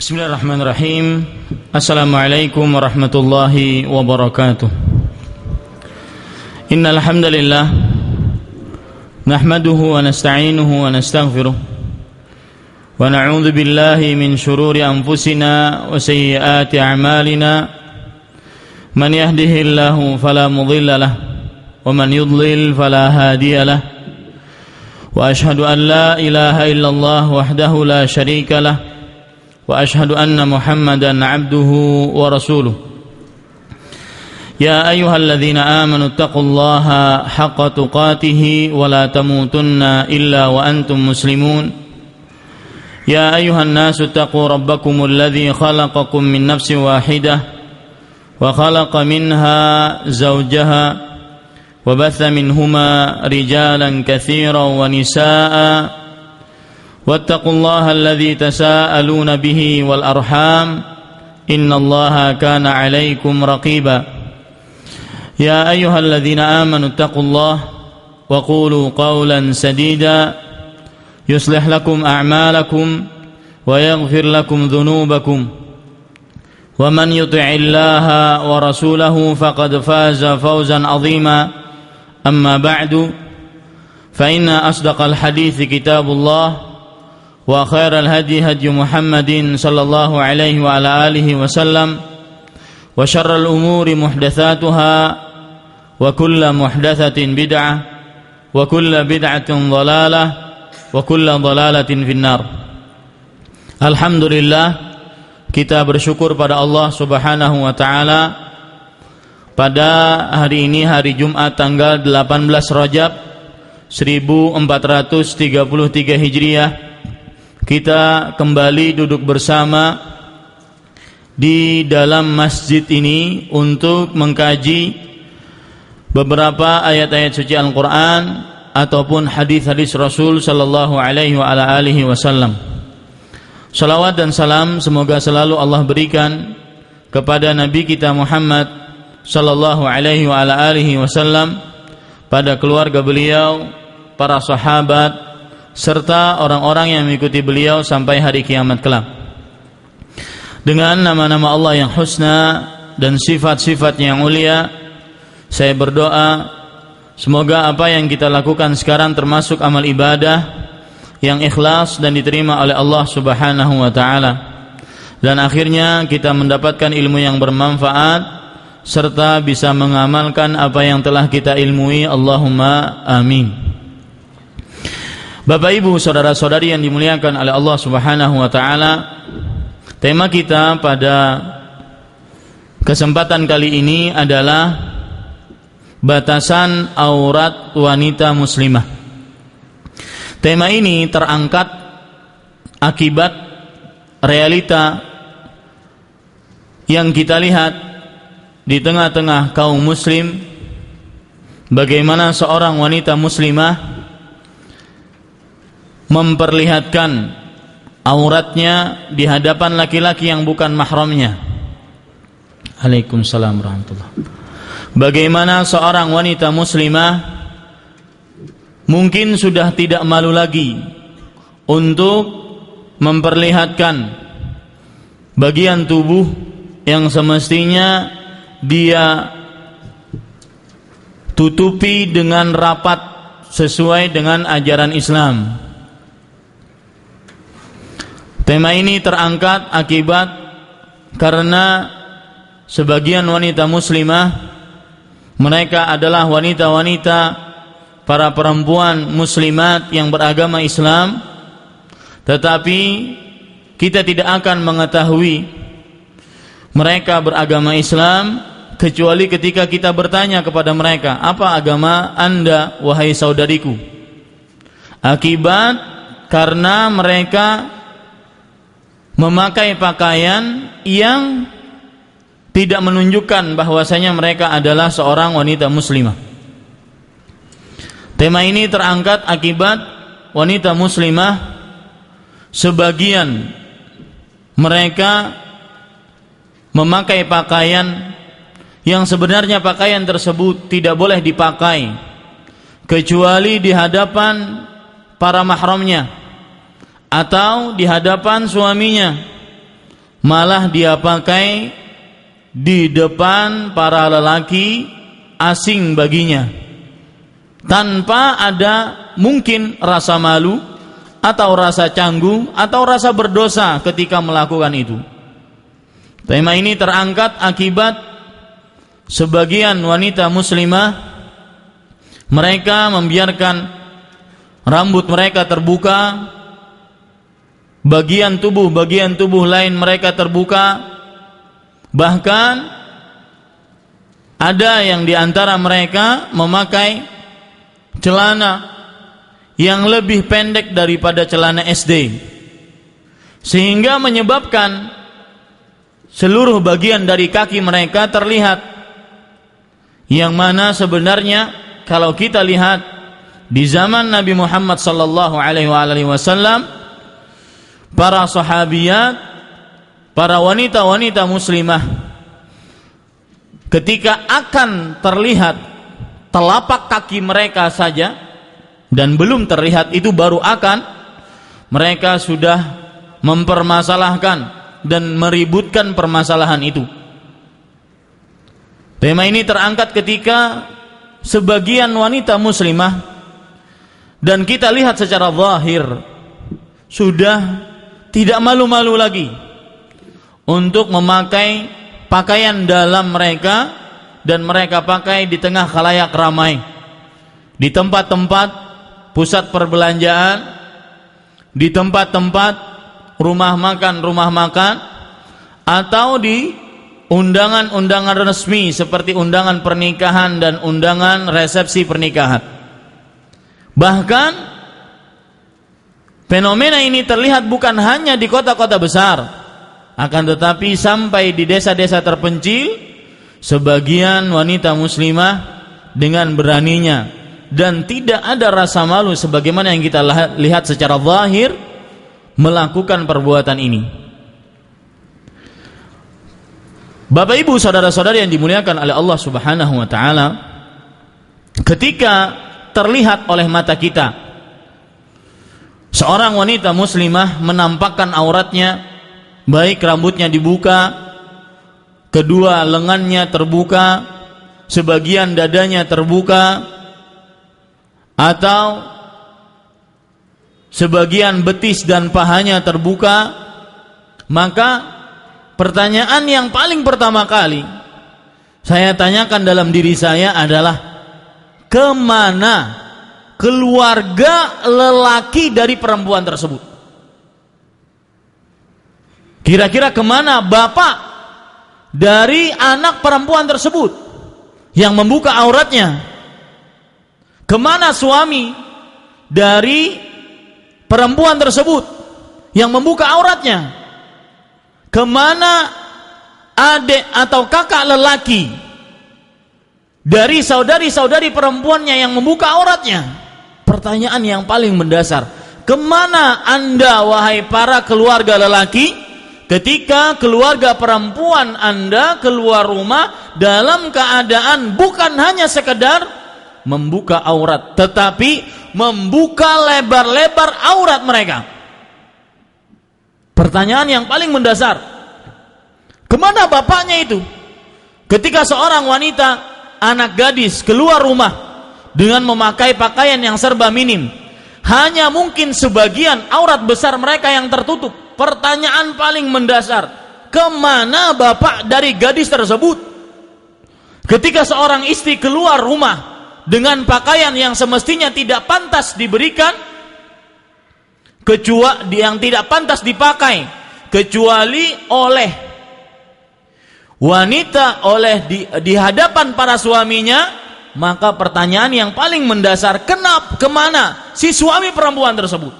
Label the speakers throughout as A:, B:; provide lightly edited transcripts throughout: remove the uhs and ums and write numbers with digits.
A: Bismillahirrahmanirrahim. Assalamualaikum warahmatullahi wabarakatuh. Innal hamdalillah nahmaduhu wa nasta'inuhu wa nastaghfiruh wa na'udzu billahi min shururi anfusina wa sayyiati a'malina. Man yahdihillahu fala mudilla lahu wa man yudlil fala hadiya lahu. Wa ashhadu an la ilaha illallah wahdahu la syarika lahu wa ashhadu anna Muhammadan abduhu wa rasuluh. Ya ayyuhalladzina amanu taqullaha haqqa tuqatih wa la tamutunna illa wa antum muslimun. Ya ayyuhan nasu taqu rabbakumul ladzi khalaqakum min nafsin wahidah wa khalaqa minha zawjaha wa batha minhuma rijalan katsiran wa nisaa'a. واتقوا الله الذي تساءلون به والأرحام إن الله كان عليكم رقيبا يا أيها الذين آمنوا اتقوا الله وقولوا قولا سديدا يصلح لكم أعمالكم ويغفر لكم ذنوبكم ومن يطع الله ورسوله فقد فاز فوزا عظيما أما بعد فإن أصدق الحديث كتاب الله wa khairal hadi hadi Muhammadin sallallahu alaihi wa ala alihi wasallam wa syarral umuri muhdatsatuha wa kullu muhdatsatin bid'ah wa kullu bid'atin dhalalah wa kullu dhalalatin finnar. Alhamdulillah, kita bersyukur pada Allah Subhanahu wa taala pada hari ini, hari Jumat tanggal 18 Rajab 1433 Hijriah. Kita kembali duduk bersama di dalam masjid ini untuk mengkaji beberapa ayat-ayat suci Al-Quran ataupun hadis-hadis Rasul sallallahu alaihi wa ala alihi wasallam. Salawat dan salam semoga selalu Allah berikan kepada Nabi kita Muhammad sallallahu alaihi wa ala alihi wasallam, pada keluarga beliau, para sahabat, serta orang-orang yang mengikuti beliau sampai hari kiamat kelak. Dengan nama-nama Allah yang husna dan sifat-sifat yang mulia, saya berdoa semoga apa yang kita lakukan sekarang termasuk amal ibadah yang ikhlas dan diterima oleh Allah Subhanahu wa taala, dan akhirnya kita mendapatkan ilmu yang bermanfaat serta bisa mengamalkan apa yang telah kita ilmui. Allahumma amin. Bapak Ibu, saudara-saudari yang dimuliakan oleh Allah Subhanahu wa taala, tema kita pada kesempatan kali ini adalah batasan aurat wanita muslimah. Tema ini terangkat akibat realita yang kita lihat di tengah-tengah kaum muslim, bagaimana seorang wanita muslimah memperlihatkan auratnya di hadapan laki-laki yang bukan mahramnya. Waalaikumsalam warahmatullahi wabarakatuh. Bagaimana seorang wanita muslimah mungkin sudah tidak malu lagi untuk memperlihatkan bagian tubuh yang semestinya dia tutupi dengan rapat sesuai dengan ajaran Islam. Tema ini terangkat akibat karena sebagian wanita muslimah, mereka adalah wanita-wanita, para perempuan muslimat yang beragama Islam, tetapi kita tidak akan mengetahui mereka beragama Islam kecuali ketika kita bertanya kepada mereka, apa agama Anda wahai saudariku? Akibat karena mereka memakai pakaian yang tidak menunjukkan bahwasanya mereka adalah seorang wanita muslimah. Tema ini terangkat akibat wanita muslimah sebagian mereka memakai pakaian yang sebenarnya pakaian tersebut tidak boleh dipakai kecuali di hadapan para mahramnya atau di hadapan suaminya, malah dia pakai di depan para lelaki asing baginya, tanpa ada mungkin rasa malu atau rasa canggung atau rasa berdosa ketika melakukan itu. Tema ini terangkat akibat sebagian wanita muslimah mereka membiarkan rambut mereka terbuka, bagian tubuh lain mereka terbuka, bahkan ada yang diantara mereka memakai celana yang lebih pendek daripada celana SD, sehingga menyebabkan seluruh bagian dari kaki mereka terlihat, yang mana sebenarnya kalau kita lihat di zaman Nabi Muhammad sallallahu alaihi wasallam, para sahabiyat, para wanita-wanita muslimah, ketika akan terlihat telapak kaki mereka saja dan belum terlihat itu baru akan, mereka sudah mempermasalahkan dan meributkan permasalahan itu. Tema ini terangkat ketika sebagian wanita muslimah, dan kita lihat secara zahir, sudah tidak malu-malu lagi untuk memakai pakaian dalam mereka, dan mereka pakai di tengah khalayak ramai, di tempat-tempat pusat perbelanjaan, di tempat-tempat rumah makan, atau di undangan-undangan resmi seperti undangan pernikahan dan undangan resepsi pernikahan. Bahkan fenomena ini terlihat bukan hanya di kota-kota besar, akan tetapi sampai di desa-desa terpencil, sebagian wanita muslimah dengan beraninya dan tidak ada rasa malu sebagaimana yang kita lihat secara zahir melakukan perbuatan ini. Bapak Ibu, saudara-saudari yang dimuliakan oleh Allah Subhanahu wa taala, ketika terlihat oleh mata kita seorang wanita muslimah menampakkan auratnya, baik rambutnya dibuka, kedua lengannya terbuka, sebagian dadanya terbuka, atau sebagian betis dan pahanya terbuka, maka pertanyaan yang paling pertama kali saya tanyakan dalam diri saya adalah, kemana keluarga lelaki dari perempuan tersebut? Kira-kira kemana bapak dari anak perempuan tersebut yang membuka auratnya? Kemana suami dari perempuan tersebut yang membuka auratnya? Kemana adik atau kakak lelaki dari saudari-saudari perempuannya yang membuka auratnya? Pertanyaan yang paling mendasar. Kemana Anda, wahai para keluarga lelaki, ketika keluarga perempuan Anda keluar rumah dalam keadaan bukan hanya sekedar membuka aurat, tetapi membuka lebar-lebar aurat mereka? Pertanyaan yang paling mendasar. Kemana bapaknya itu ketika seorang wanita, anak gadis keluar rumah dengan memakai pakaian yang serba minim, hanya mungkin sebagian aurat besar mereka yang tertutup? Pertanyaan paling mendasar, kemana bapak dari gadis tersebut ketika seorang istri keluar rumah dengan pakaian yang semestinya tidak pantas diberikan, kecuali yang tidak pantas dipakai kecuali oleh wanita, oleh di hadapan para suaminya? Maka pertanyaan yang paling mendasar, kemana si suami perempuan tersebut?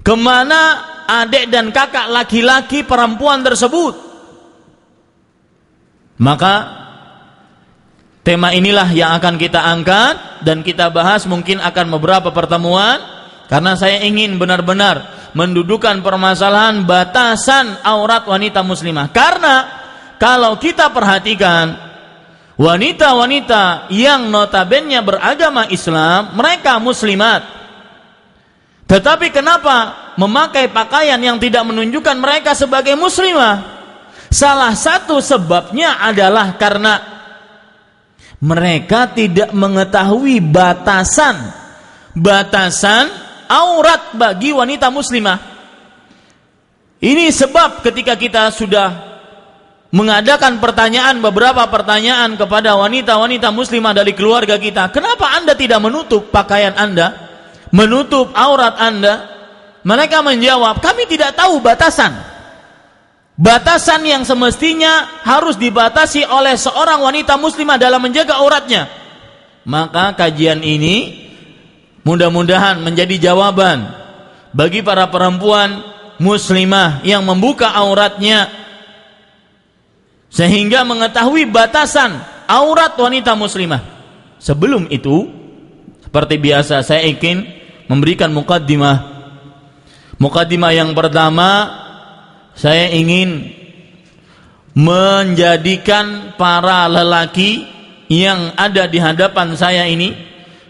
A: Kemana adik dan kakak laki-laki perempuan tersebut? Maka tema inilah yang akan kita angkat dan kita bahas mungkin akan beberapa pertemuan, karena saya ingin benar-benar mendudukan permasalahan batasan aurat wanita muslimah. Karena kalau kita perhatikan wanita-wanita yang notabene beragama Islam, mereka muslimat, tetapi kenapa memakai pakaian yang tidak menunjukkan mereka sebagai muslimah? Salah satu sebabnya adalah karena mereka tidak mengetahui batasan aurat bagi wanita muslimah. Ini sebab ketika kita sudah mengadakan beberapa pertanyaan kepada wanita-wanita muslimah dari keluarga kita, kenapa Anda tidak menutup pakaian Anda, menutup aurat Anda? Mereka menjawab, kami tidak tahu batasan yang semestinya harus dibatasi oleh seorang wanita muslimah dalam menjaga auratnya. Maka kajian ini mudah-mudahan menjadi jawaban bagi para perempuan muslimah yang membuka auratnya, sehingga mengetahui batasan aurat wanita muslimah. Sebelum itu, seperti biasa, saya ingin memberikan mukaddimah. Mukaddimah yang pertama, saya ingin menjadikan para lelaki yang ada di hadapan saya ini,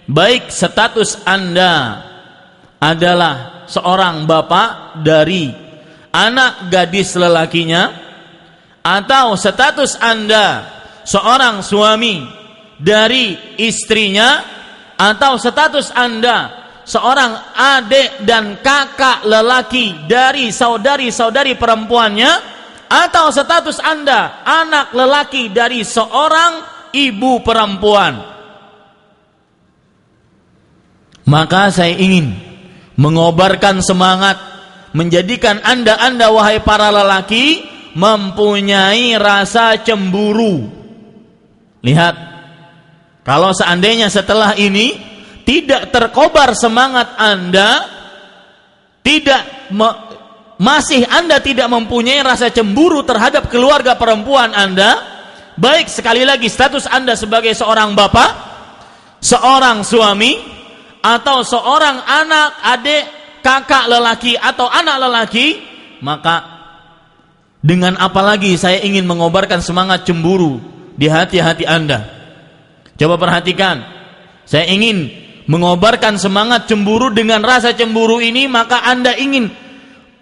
A: baik status Anda adalah seorang bapak dari anak gadis lelakinya, atau status Anda seorang suami dari istrinya, atau status Anda seorang adik dan kakak lelaki dari saudari-saudari perempuannya, atau status Anda anak lelaki dari seorang ibu perempuan. Maka saya ingin mengobarkan semangat, menjadikan Anda wahai para lelaki mempunyai rasa cemburu. Lihat, kalau seandainya setelah ini tidak terkobar semangat Anda, masih Anda tidak mempunyai rasa cemburu terhadap keluarga perempuan Anda, baik sekali lagi status Anda sebagai seorang bapak, seorang suami, atau seorang anak, adik, kakak lelaki atau anak lelaki, maka dengan apa lagi saya ingin mengobarkan semangat cemburu di hati-hati Anda? Coba perhatikan, saya ingin mengobarkan semangat cemburu. Dengan rasa cemburu ini, maka Anda ingin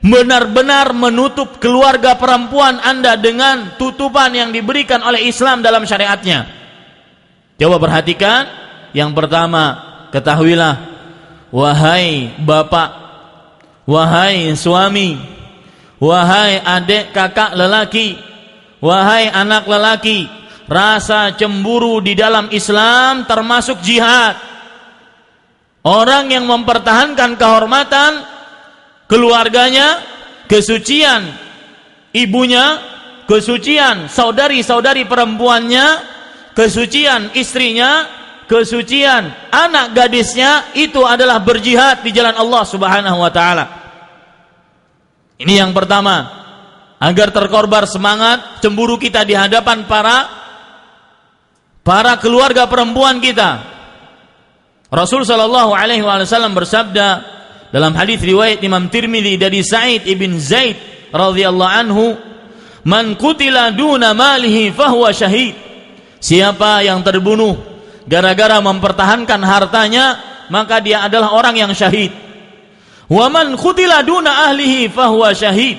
A: benar-benar menutup keluarga perempuan Anda dengan tutupan yang diberikan oleh Islam dalam syariatnya. Coba perhatikan. Yang pertama, ketahuilah, wahai bapak, wahai suami, wahai adik kakak lelaki, wahai anak lelaki, rasa cemburu di dalam Islam termasuk jihad. Orang yang mempertahankan kehormatan keluarganya, kesucian ibunya, kesucian saudari-saudari perempuannya, kesucian istrinya, kesucian anak gadisnya, itu adalah berjihad di jalan Allah Subhanahu wa taala. Ini yang pertama, agar terkorbar semangat cemburu kita di hadapan para keluarga perempuan kita. Rasul sallallahu alaihi wasallam bersabda dalam hadis riwayat Imam Tirmidzi dari Sa'id ibn Zaid radhiyallahu anhu, "Man qutila duna malihi fahuwa syahid." Siapa yang terbunuh gara-gara mempertahankan hartanya, maka dia adalah orang yang syahid. "Wa man qutila duna ahlihi fahuwa syahid."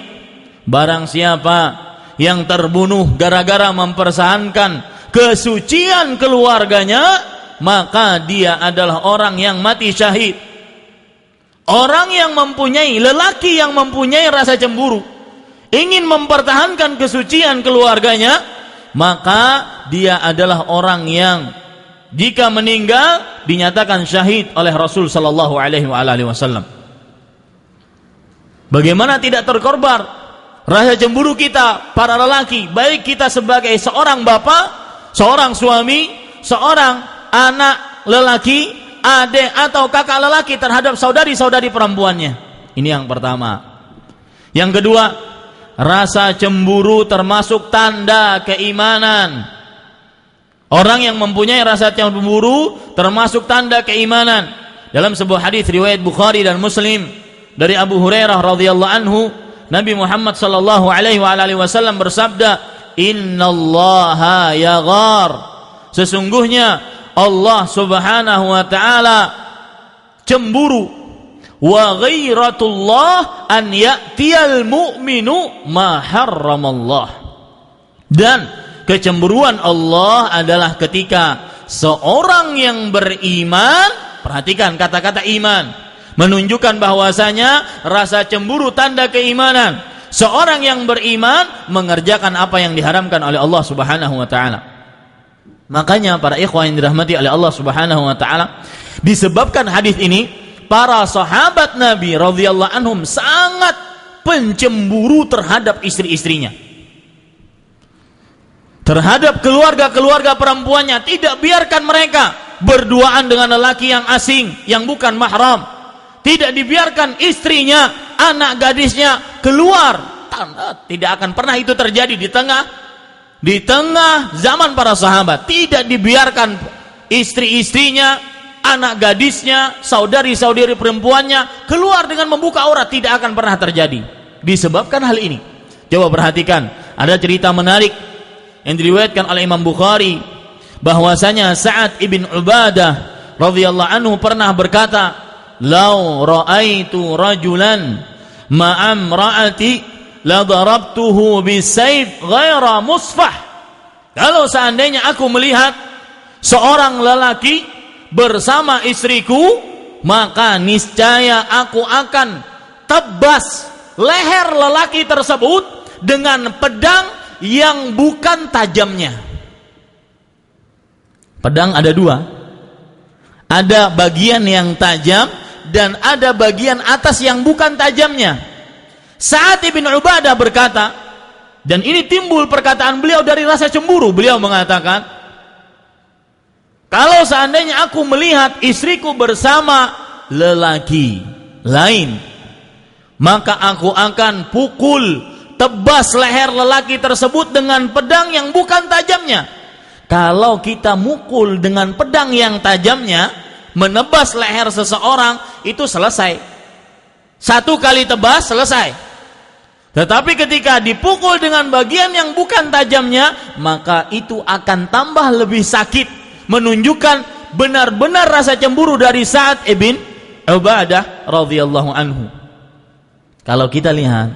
A: Barang siapa yang terbunuh gara-gara mempertahankan kesucian keluarganya, maka dia adalah orang yang mati syahid. Orang yang mempunyai, lelaki yang mempunyai rasa cemburu, ingin mempertahankan kesucian keluarganya, maka dia adalah orang yang jika meninggal dinyatakan syahid oleh Rasul sallallahu alaihi wasallam. Bagaimana tidak terkorbar rasa cemburu kita para lelaki, baik kita sebagai seorang bapak, seorang suami, seorang anak lelaki, adik atau kakak lelaki terhadap saudari-saudari perempuannya. Ini yang pertama. Yang kedua, rasa cemburu termasuk tanda keimanan. Orang yang mempunyai rasa cemburu termasuk tanda keimanan. Dalam sebuah hadis riwayat Bukhari dan Muslim dari Abu Hurairah radhiyallahu anhu, Nabi Muhammad sallallahu alaihi wasallam bersabda, "Innallaha yaghar." Sesungguhnya Allah Subhanahu wa taala cemburu Wa ghairatullah an ya'tiyal mu'minu ma harramallah. Dan kecemburuan Allah adalah ketika seorang yang beriman, perhatikan kata-kata iman, menunjukkan bahwasanya rasa cemburu tanda keimanan. Seorang yang beriman mengerjakan apa yang diharamkan oleh Allah Subhanahu wa taala. Makanya para ikhwan yang dirahmati oleh Allah Subhanahu wa taala, disebabkan hadis ini, para sahabat Nabi radhiyallahu anhum sangat pencemburu terhadap istri-istrinya, terhadap keluarga-keluarga perempuannya. Tidak biarkan mereka berduaan dengan lelaki yang asing, yang bukan mahram. Tidak dibiarkan istrinya, anak gadisnya keluar. Tidak akan pernah itu terjadi di tengah zaman para sahabat. Tidak dibiarkan istri-istrinya, anak gadisnya, saudari-saudari perempuannya keluar dengan membuka aurat. Tidak akan pernah terjadi. Disebabkan hal ini. Coba perhatikan, ada cerita menarik yang diriwayatkan oleh Imam Bukhari, bahwasanya Sa'ad ibn Ubadah radhiyallahu anhu pernah berkata, "Lau ra'aitu rajulan ma'am ra'ati la darabtuhu bisayf ghaira musfah." Kalau seandainya aku melihat seorang lelaki bersama istriku, maka niscaya aku akan tebas leher lelaki tersebut dengan pedang yang bukan tajamnya. Pedang ada dua, ada bagian yang tajam dan ada bagian atas yang bukan tajamnya. Sa'ad ibn Ubadah berkata, dan ini timbul perkataan beliau dari rasa cemburu. Beliau mengatakan, kalau seandainya aku melihat istriku bersama lelaki lain, maka aku akan pukul, tebas leher lelaki tersebut dengan pedang yang bukan tajamnya. Kalau kita mukul dengan pedang yang tajamnya, menebas leher seseorang, itu selesai. Satu kali tebas, selesai. Tetapi ketika dipukul dengan bagian yang bukan tajamnya, maka itu akan tambah lebih sakit, menunjukkan benar-benar rasa cemburu dari Sa'ad ibn Ubadah radhiyallahu anhu. Kalau kita lihat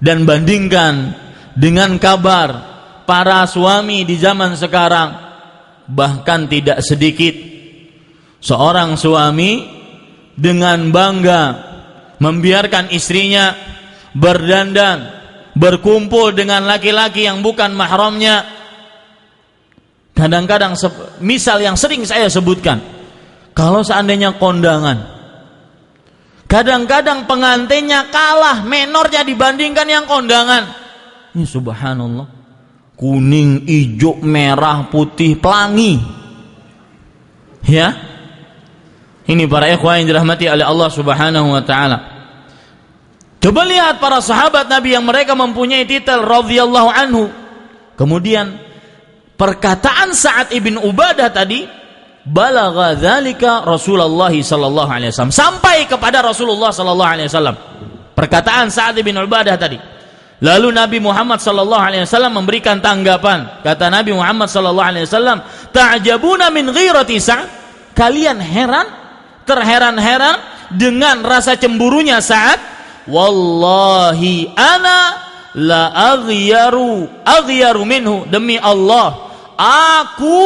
A: dan bandingkan dengan kabar para suami di zaman sekarang, bahkan tidak sedikit seorang suami dengan bangga membiarkan istrinya berdandan, berkumpul dengan laki-laki yang bukan mahramnya. Kadang-kadang misal yang sering saya sebutkan, kalau seandainya kondangan, kadang-kadang pengantinnya kalah menornya dibandingkan yang kondangan. Ini subhanallah, kuning, hijau, merah, putih, pelangi. Ya, ini para ikhwan yang dirahmati oleh Allah Subhanahu wa taala. Coba lihat para sahabat Nabi yang mereka mempunyai titel radhiyallahu anhu. Kemudian perkataan Sa'ad ibn Ubadah tadi, balagha dzalika Rasulullah sallallahu alaihi wasallam, sampai kepada Rasulullah sallallahu alaihi wasallam. Perkataan Sa'ad ibn Ubadah tadi. Lalu Nabi Muhammad sallallahu alaihi wasallam memberikan tanggapan. Kata Nabi Muhammad sallallahu alaihi wasallam, "Ta'jabuna min ghirati Sa'ad?" Kalian heran, terheran-heran dengan rasa cemburunya Sa'ad? Wallahi ana la aghyaru minhu. Demi Allah, aku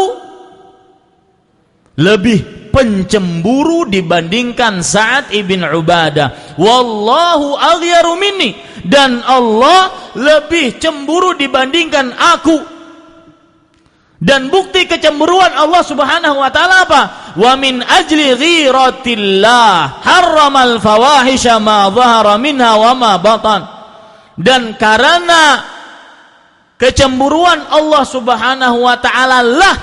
A: lebih pencemburu dibandingkan Sa'ad ibn Ubadah. Wallahu aghyaru minni, dan Allah lebih cemburu dibandingkan aku. Dan bukti kecemburuan Allah Subhanahu wa taala apa? Wa min ajli ghiratillah harramal fawahisha ma dhahara minha wa ma batan. Dan karena kecemburuan Allah Subhanahu wa taala lah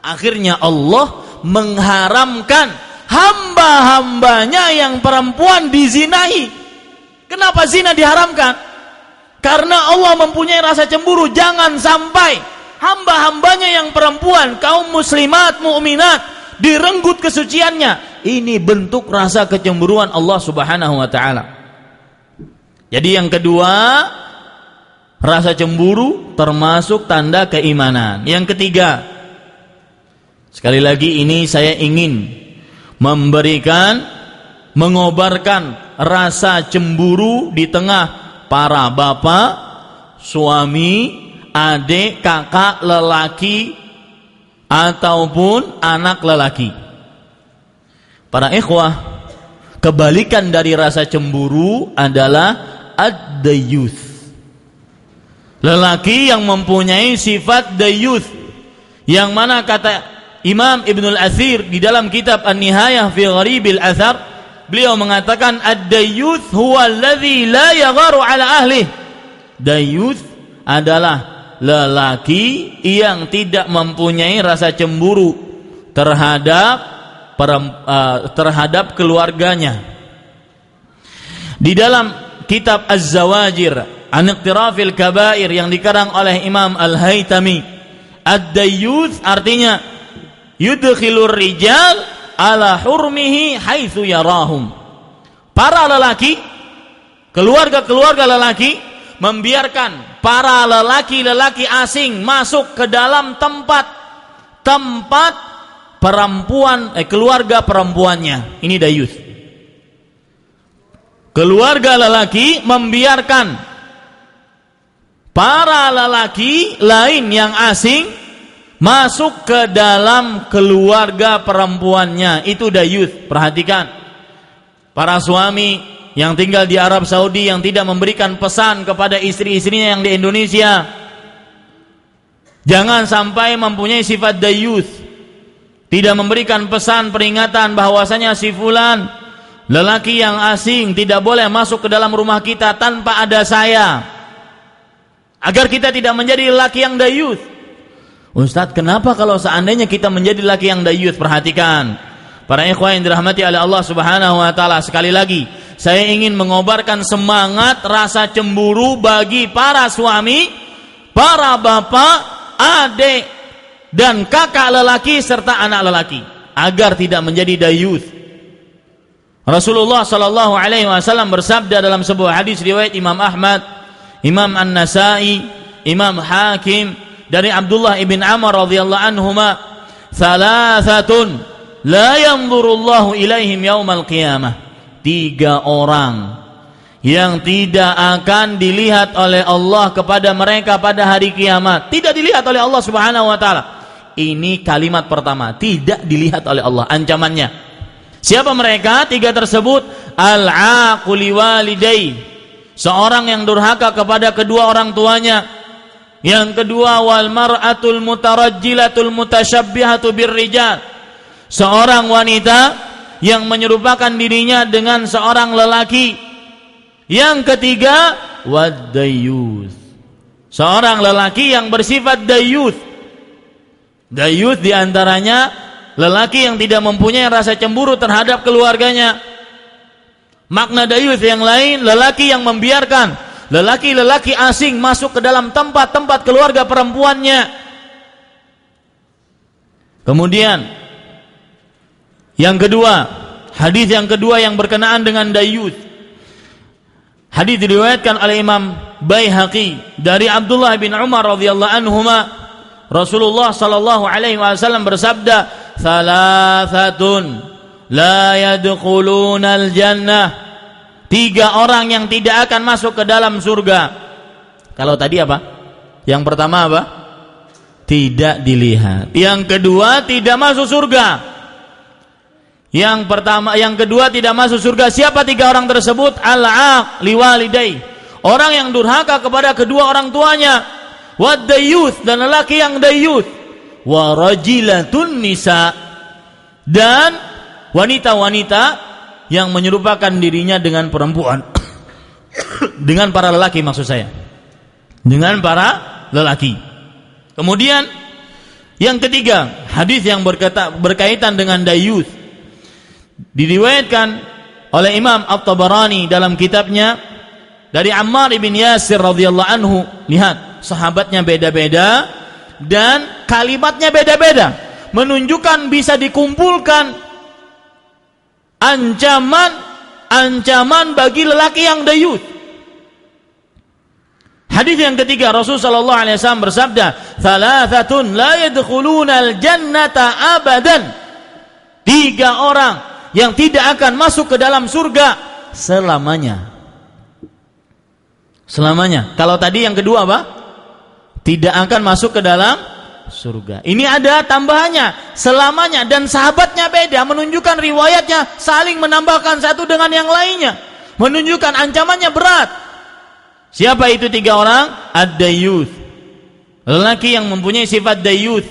A: akhirnya Allah mengharamkan hamba-hambanya yang perempuan dizinahi. Kenapa zina diharamkan? Karena Allah mempunyai rasa cemburu, jangan sampai hamba-hambanya yang perempuan, kaum muslimat, mukminat, direnggut kesuciannya. Ini bentuk rasa kecemburuan Allah Subhanahu wa taala. Jadi yang kedua, rasa cemburu termasuk tanda keimanan. Yang ketiga, sekali lagi ini saya ingin mengobarkan rasa cemburu di tengah para bapak, suami, adik, kakak lelaki ataupun anak lelaki. Para ikhwah, kebalikan dari rasa cemburu adalah ad-dayyuth. Lelaki yang mempunyai sifat dayyuth, yang mana kata Imam Ibnul Athir di dalam kitab An-Nihayah fi Gharibil Athar, beliau mengatakan ad-dayyuth huwa alladhi la yagharu ala ahlih. Dayyuth adalah lelaki yang tidak mempunyai rasa cemburu terhadap keluarganya. Di dalam kitab Az-Zawajir an Iqtirafil Kabair yang dikarang oleh Imam Al-Haytami, ad-dayyuth artinya yudkhilur rijal ala hurmihi haitsu yarahum. Para lelaki, keluarga-keluarga lelaki membiarkan para lelaki-lelaki asing masuk ke dalam tempat perempuan, keluarga perempuannya. Ini dayyuth. Keluarga lelaki membiarkan para lelaki lain yang asing masuk ke dalam keluarga perempuannya. Itu dayyuth. Perhatikan, para suami yang tinggal di Arab Saudi yang tidak memberikan pesan kepada istri-istrinya yang di Indonesia, jangan sampai mempunyai sifat dayyuth, tidak memberikan pesan peringatan bahwasanya si fulan, lelaki yang asing, tidak boleh masuk ke dalam rumah kita tanpa ada saya, agar kita tidak menjadi lelaki yang dayyuth. Ustadz, kenapa kalau seandainya kita menjadi lelaki yang dayyuth? Perhatikan, para ikhwan yang dirahmati oleh Allah Subhanahu wa taala, sekali lagi saya ingin mengobarkan semangat rasa cemburu bagi para suami, para bapak, adik, dan kakak lelaki serta anak lelaki, agar tidak menjadi dayyuth. Rasulullah sallallahu alaihi wasallam bersabda dalam sebuah hadis riwayat Imam Ahmad, Imam An-Nasai, Imam Hakim, dari Abdullah ibn Amr radhiyallahu anhuma, "Thalathatun la yanzurullahu ilaihim yaumal qiyamah." 3 orang yang tidak akan dilihat oleh Allah kepada mereka pada hari kiamat. Tidak dilihat oleh Allah Subhanahu wa taala. Ini kalimat pertama, tidak dilihat oleh Allah, ancamannya. Siapa mereka? 3 tersebut. Al-aquli walidai, seorang yang durhaka kepada kedua orang tuanya. Yang kedua, wal mar'atul mutarajjilatul mutasyabbihatu birrijal, seorang wanita yang menyerupakan dirinya dengan seorang lelaki. Yang ketiga, wad-dayyuth, seorang lelaki yang bersifat dayyuth. Dayyuth diantaranya lelaki yang tidak mempunyai rasa cemburu terhadap keluarganya. Makna dayyuth yang lain, lelaki yang membiarkan lelaki-lelaki asing masuk ke dalam tempat-tempat keluarga perempuannya. Kemudian yang kedua, hadis yang kedua yang berkenaan dengan dayyuth. Hadis diriwayatkan oleh Imam Baihaqi dari Abdullah bin Umar radhiyallahu anhuma, Rasulullah sallallahu alaihi wasallam bersabda, "Thalathatun la yadkhulunal jannah." 3 orang yang tidak akan masuk ke dalam surga. Kalau tadi apa? Yang pertama apa? Tidak dilihat. Yang kedua, tidak masuk surga. Yang kedua tidak masuk surga. Siapa 3 orang tersebut? Al-aq liwalidai, orang yang durhaka kepada kedua orang tuanya. Wad-dayyuth, dan lelaki yang dayyuth. Wa rajilatun nisa, dan wanita-wanita yang menyerupakan dirinya dengan perempuan. Dengan para lelaki, maksud saya, dengan para lelaki. Kemudian yang ketiga, hadis yang berkaitan dengan dayyuth diriwayatkan oleh Imam At-Tabarani dalam kitabnya dari Ammar bin Yasir radhiyallahu anhu. Lihat, sahabatnya beda-beda dan kalimatnya beda-beda, menunjukkan bisa dikumpulkan ancaman bagi lelaki yang dayyuth. Hadis yang ketiga, Rasul sallallahu alaihi wasallam bersabda, "Thalathatun la yadkhulunal jannata abadan." 3 orang yang tidak akan masuk ke dalam surga selamanya. Selamanya. Kalau tadi yang kedua apa? Tidak akan masuk ke dalam surga. Ini ada tambahannya, selamanya, dan sahabatnya beda, menunjukkan riwayatnya saling menambahkan satu dengan yang lainnya, menunjukkan ancamannya berat. Siapa itu 3 orang? Ad-dayyuth, lelaki yang mempunyai sifat dayyuth,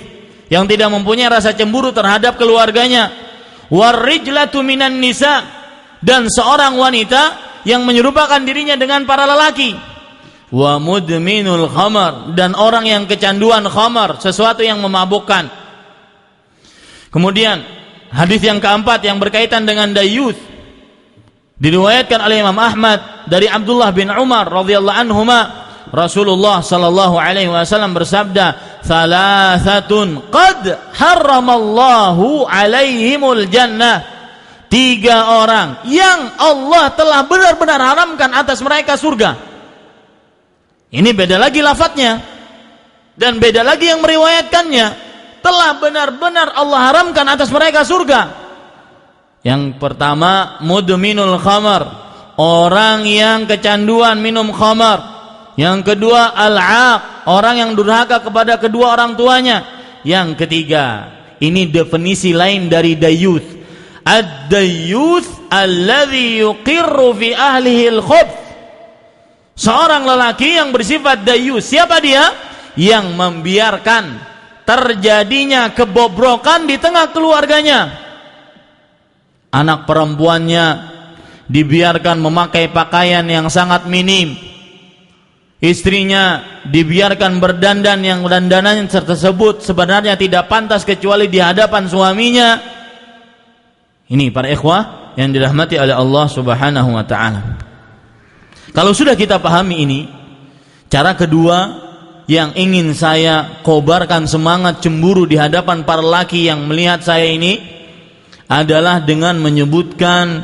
A: yang tidak mempunyai rasa cemburu terhadap keluarganya. War-rijlatu minan nisa, dan seorang wanita yang menyerupakan dirinya dengan para lelaki. Wa mudminul khamar, dan orang yang kecanduan khamar, sesuatu yang memabukkan. Kemudian hadis yang keempat yang berkaitan dengan dayyuth diriwayatkan oleh Imam Ahmad dari Abdullah bin Umar radhiyallahu anhuma, Rasulullah sallallahu alaihi wasallam bersabda, "Thalathatun qad harramallahu alaihimul jannah." 3 orang yang Allah telah benar-benar haramkan atas mereka surga. Ini beda lagi lafadznya dan beda lagi yang meriwayatkannya. Telah benar-benar Allah haramkan atas mereka surga. Yang pertama, mudminul khamar, orang yang kecanduan minum khamar. Yang kedua, al-aq, orang yang durhaka kepada kedua orang tuanya. Yang ketiga, ini definisi lain dari dayyuth. Ad-dayyuth alladhi yuqirru fi ahlihi al-khubth. Seorang lelaki yang bersifat dayyuth. Siapa dia? Yang membiarkan terjadinya kebobrokan di tengah keluarganya. Anak perempuannya dibiarkan memakai pakaian yang sangat minim. Istrinya dibiarkan berdandan yang dandanan tersebut sebenarnya tidak pantas kecuali di hadapan suaminya. Ini para ikhwah yang dirahmati oleh Allah Subhanahu wa taala. Kalau sudah kita pahami ini, cara kedua yang ingin saya kobarkan semangat cemburu di hadapan para laki yang melihat saya ini adalah dengan menyebutkan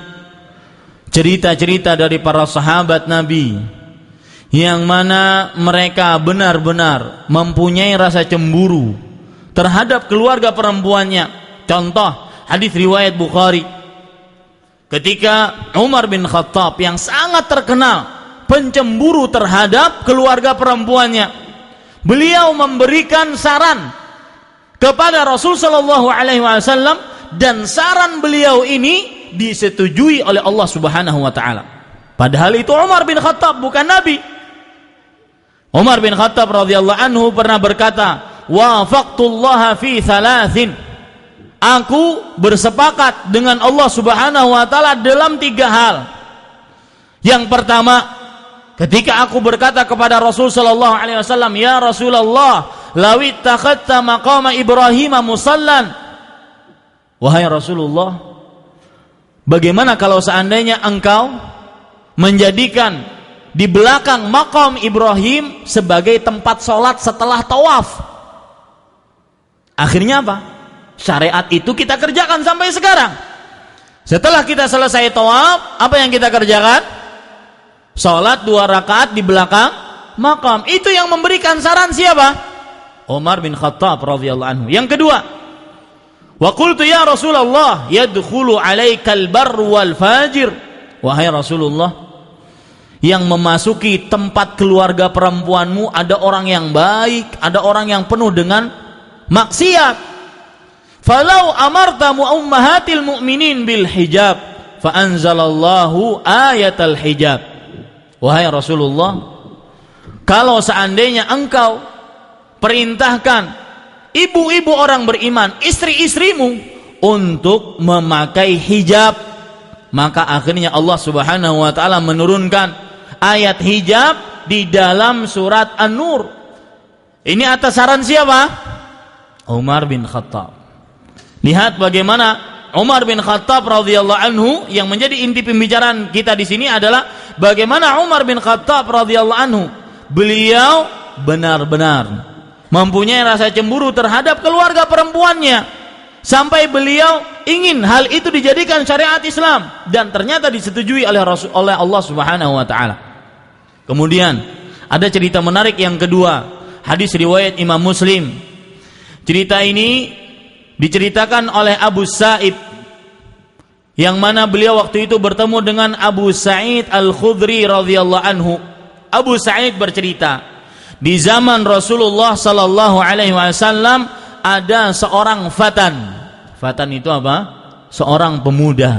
A: cerita-cerita dari para sahabat Nabi yang mana mereka benar-benar mempunyai rasa cemburu terhadap keluarga perempuannya. Contoh hadis riwayat Bukhari, ketika Umar bin Khattab yang sangat terkenal pencemburu terhadap keluarga perempuannya, beliau memberikan saran kepada Rasul sallallahu alaihi wasallam, dan saran beliau ini disetujui oleh Allah Subhanahu wa taala. Padahal itu Umar bin Khattab, bukan Nabi. Umar bin Khattab radhiyallahu anhu pernah berkata, "Wafaqtullaha fi thalathin." Aku bersepakat dengan Allah Subhanahu wa taala dalam 3 hal. Yang pertama, ketika aku berkata kepada Rasul sallallahu alaihi wasallam, "Ya Rasulullah, law ittakhadta maqama Ibrahim musallan." Wahai Rasulullah, bagaimana kalau seandainya engkau menjadikan di belakang maqam Ibrahim sebagai tempat sholat setelah tawaf? Akhirnya apa? Syariat itu kita kerjakan sampai sekarang. Setelah kita selesai tawaf, apa yang kita kerjakan? Salat 2 rakaat di belakang makam. Itu yang memberikan saran siapa? Umar bin Khattab radhiyallahu anhu. Yang kedua, wa qultu ya Rasulullah yadkhulu alaikal barru wal fajir. Wahai Rasulullah, yang memasuki tempat keluarga perempuanmu ada orang yang baik, ada orang yang penuh dengan maksiat. Falau amarta ummahatil mu'minin bil hijab fa anzalallahu ayatal hijab. Wahai Rasulullah, kalau seandainya engkau perintahkan ibu-ibu orang beriman, istri-istrimu untuk memakai hijab, maka akhirnya Allah Subhanahu wa taala menurunkan ayat hijab di dalam surat An-Nur. Ini atas saran siapa? Umar bin Khattab. Lihat bagaimana Umar bin Khattab radhiyallahu anhu, yang menjadi inti pembicaraan kita di sini adalah bagaimana Umar bin Khattab radhiyallahu anhu, beliau benar-benar mempunyai rasa cemburu terhadap keluarga perempuannya sampai beliau ingin hal itu dijadikan syariat Islam, dan ternyata disetujui oleh Allah Subhanahu wa taala. Kemudian ada cerita menarik yang kedua, hadis riwayat Imam Muslim. Cerita ini diceritakan oleh Abu Sa'ib yang mana beliau waktu itu bertemu dengan Abu Sa'id Al-Khudri radhiyallahu anhu. Abu Sa'id bercerita, di zaman Rasulullah sallallahu alaihi wasallam ada seorang fatan. Fatan itu apa? Seorang pemuda.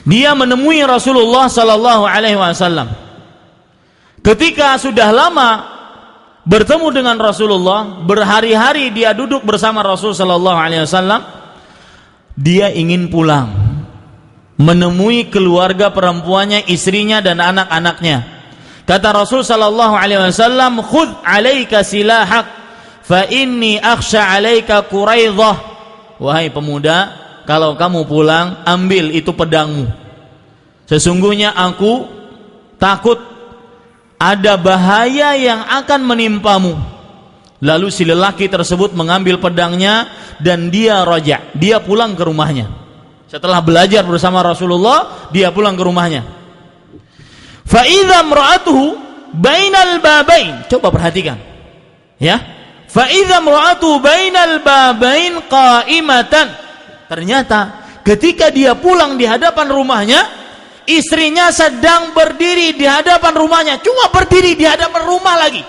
A: Dia menemui Rasulullah sallallahu alaihi wasallam. Ketika sudah lama bertemu dengan Rasulullah, berhari-hari dia duduk bersama Rasul sallallahu alaihi wasallam, dia ingin pulang menemui keluarga perempuannya, istrinya dan anak-anaknya. Kata Rasul sallallahu alaihi wasallam, "Khudh 'alaika silahak fa inni akhsha 'alaika Quraidah." Wahai pemuda, kalau kamu pulang, ambil itu pedangmu. Sesungguhnya aku takut ada bahaya yang akan menimpamu. Lalu si lelaki tersebut mengambil pedangnya dan dia raja, dia pulang ke rumahnya. Setelah belajar bersama Rasulullah, dia pulang ke rumahnya. Fa idza imra'atuhu bainal babain. Coba perhatikan. Ya. Fa idza imra'atuhu bainal babain qa'imatan. Ternyata ketika dia pulang di hadapan rumahnya, istrinya sedang berdiri di hadapan rumahnya. Cuma berdiri di hadapan rumah lagi.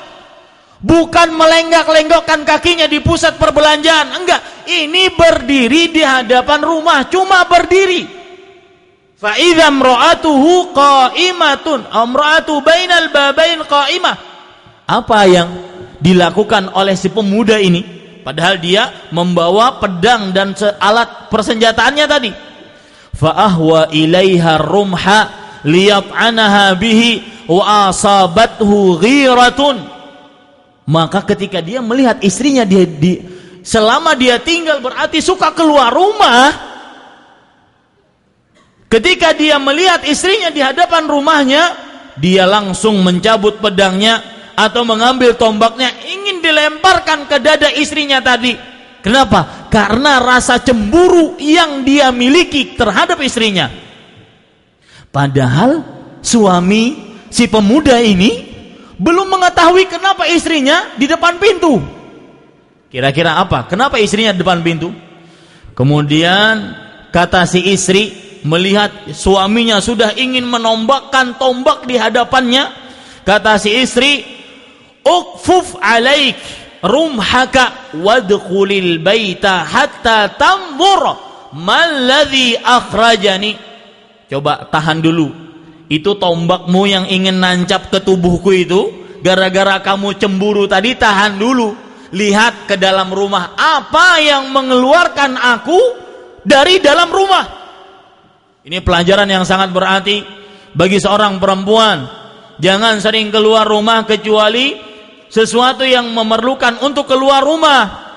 A: Bukan melenggak-lenggokkan kakinya di pusat perbelanjaan. Enggak. Ini berdiri di hadapan rumah. Cuma berdiri. Fa idza imra'atuhu qa'imatun, imra'atu bainal babain qa'imah. Apa yang dilakukan oleh si pemuda ini? Padahal dia membawa pedang dan alat persenjataannya tadi. Fa ahwa ilaiha rumha liyat'anaha bihi wa asabathu ghiratun. Maka ketika dia melihat istrinya selama dia tinggal berarti suka keluar rumah. Ketika dia melihat istrinya di hadapan rumahnya, dia langsung mencabut pedangnya atau mengambil tombaknya, ingin dilemparkan ke dada istrinya tadi. Kenapa? Karena rasa cemburu yang dia miliki terhadap istrinya. Padahal suami si pemuda ini belum mengetahui kenapa istrinya di depan pintu. Kira-kira apa? Kenapa istrinya di depan pintu? Kemudian kata si istri, melihat suaminya sudah ingin menombakkan tombak di hadapannya, kata si istri, "Uqfuf 'alaik rumhaka wadkhulil baita hatta tanzur malladzi akhrajani." Coba tahan dulu. Itu tombakmu yang ingin nancap ke tubuhku itu, gara-gara kamu cemburu tadi, tahan dulu. Lihat ke dalam rumah, apa yang mengeluarkan aku dari dalam rumah. Ini pelajaran yang sangat berarti bagi seorang perempuan. Jangan sering keluar rumah kecuali sesuatu yang memerlukan untuk keluar rumah.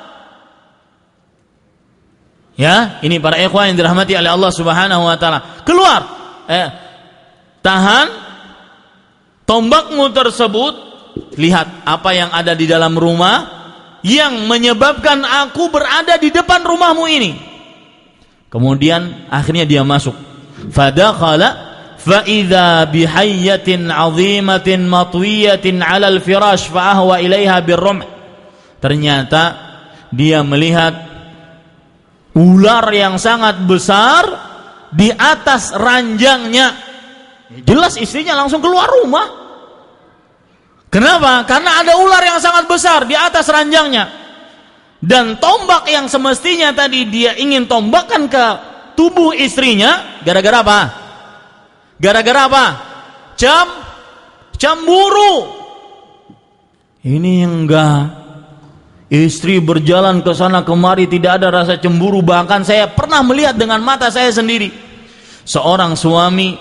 A: Ya, ini para ikhwan yang dirahmati oleh Allah Subhanahu wa taala. Keluar. Tahan tombakmu tersebut. Lihat apa yang ada di dalam rumah yang menyebabkan aku berada di depan rumahmu ini. Kemudian akhirnya dia masuk. Fadakhala fa idza bihayyatin 'azimatin matwiyatin 'alal firash fa ahwa ilaiha birrumh. Ternyata dia melihat ular yang sangat besar di atas ranjangnya. Jelas istrinya langsung keluar rumah. Kenapa? Karena ada ular yang sangat besar di atas ranjangnya. Dan tombak yang semestinya tadi dia ingin tombakkan ke tubuh istrinya, gara-gara apa? Gara-gara apa? Cemburu. Ini enggak. Istri berjalan ke sana kemari tidak ada rasa cemburu, bahkan saya pernah melihat dengan mata saya sendiri. Seorang suami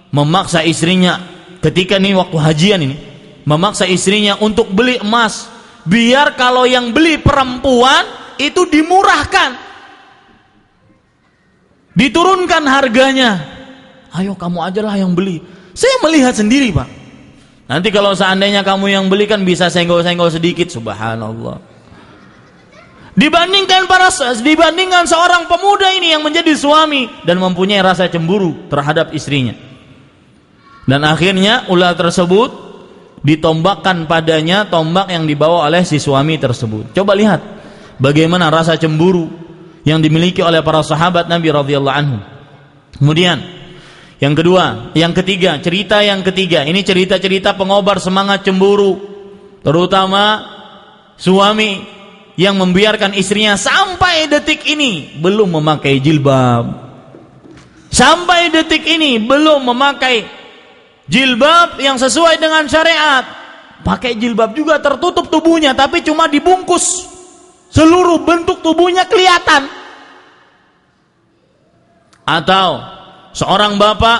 A: memaksa istrinya ketika ini waktu hajian ini, memaksa istrinya untuk beli emas, biar kalau yang beli perempuan itu dimurahkan. Diturunkan harganya. Ayo kamu ajalah yang beli. Saya melihat sendiri, Pak. Nanti kalau seandainya kamu yang beli kan bisa senggol-senggol sedikit. Subhanallah. Dibandingkan seorang pemuda ini yang menjadi suami dan mempunyai rasa cemburu terhadap istrinya. Dan akhirnya ular tersebut ditombakkan padanya tombak yang dibawa oleh si suami tersebut. Coba lihat bagaimana rasa cemburu yang dimiliki oleh para sahabat Nabi radhiyallahu anhu. Kemudian yang kedua, yang ketiga, cerita yang ketiga, ini cerita-cerita pengobar semangat cemburu, terutama suami yang membiarkan istrinya sampai detik ini belum memakai jilbab. Sampai detik ini belum memakai jilbab yang sesuai dengan syariat. Pakai jilbab juga tertutup tubuhnya, tapi cuma dibungkus, seluruh bentuk tubuhnya kelihatan. Atau seorang bapak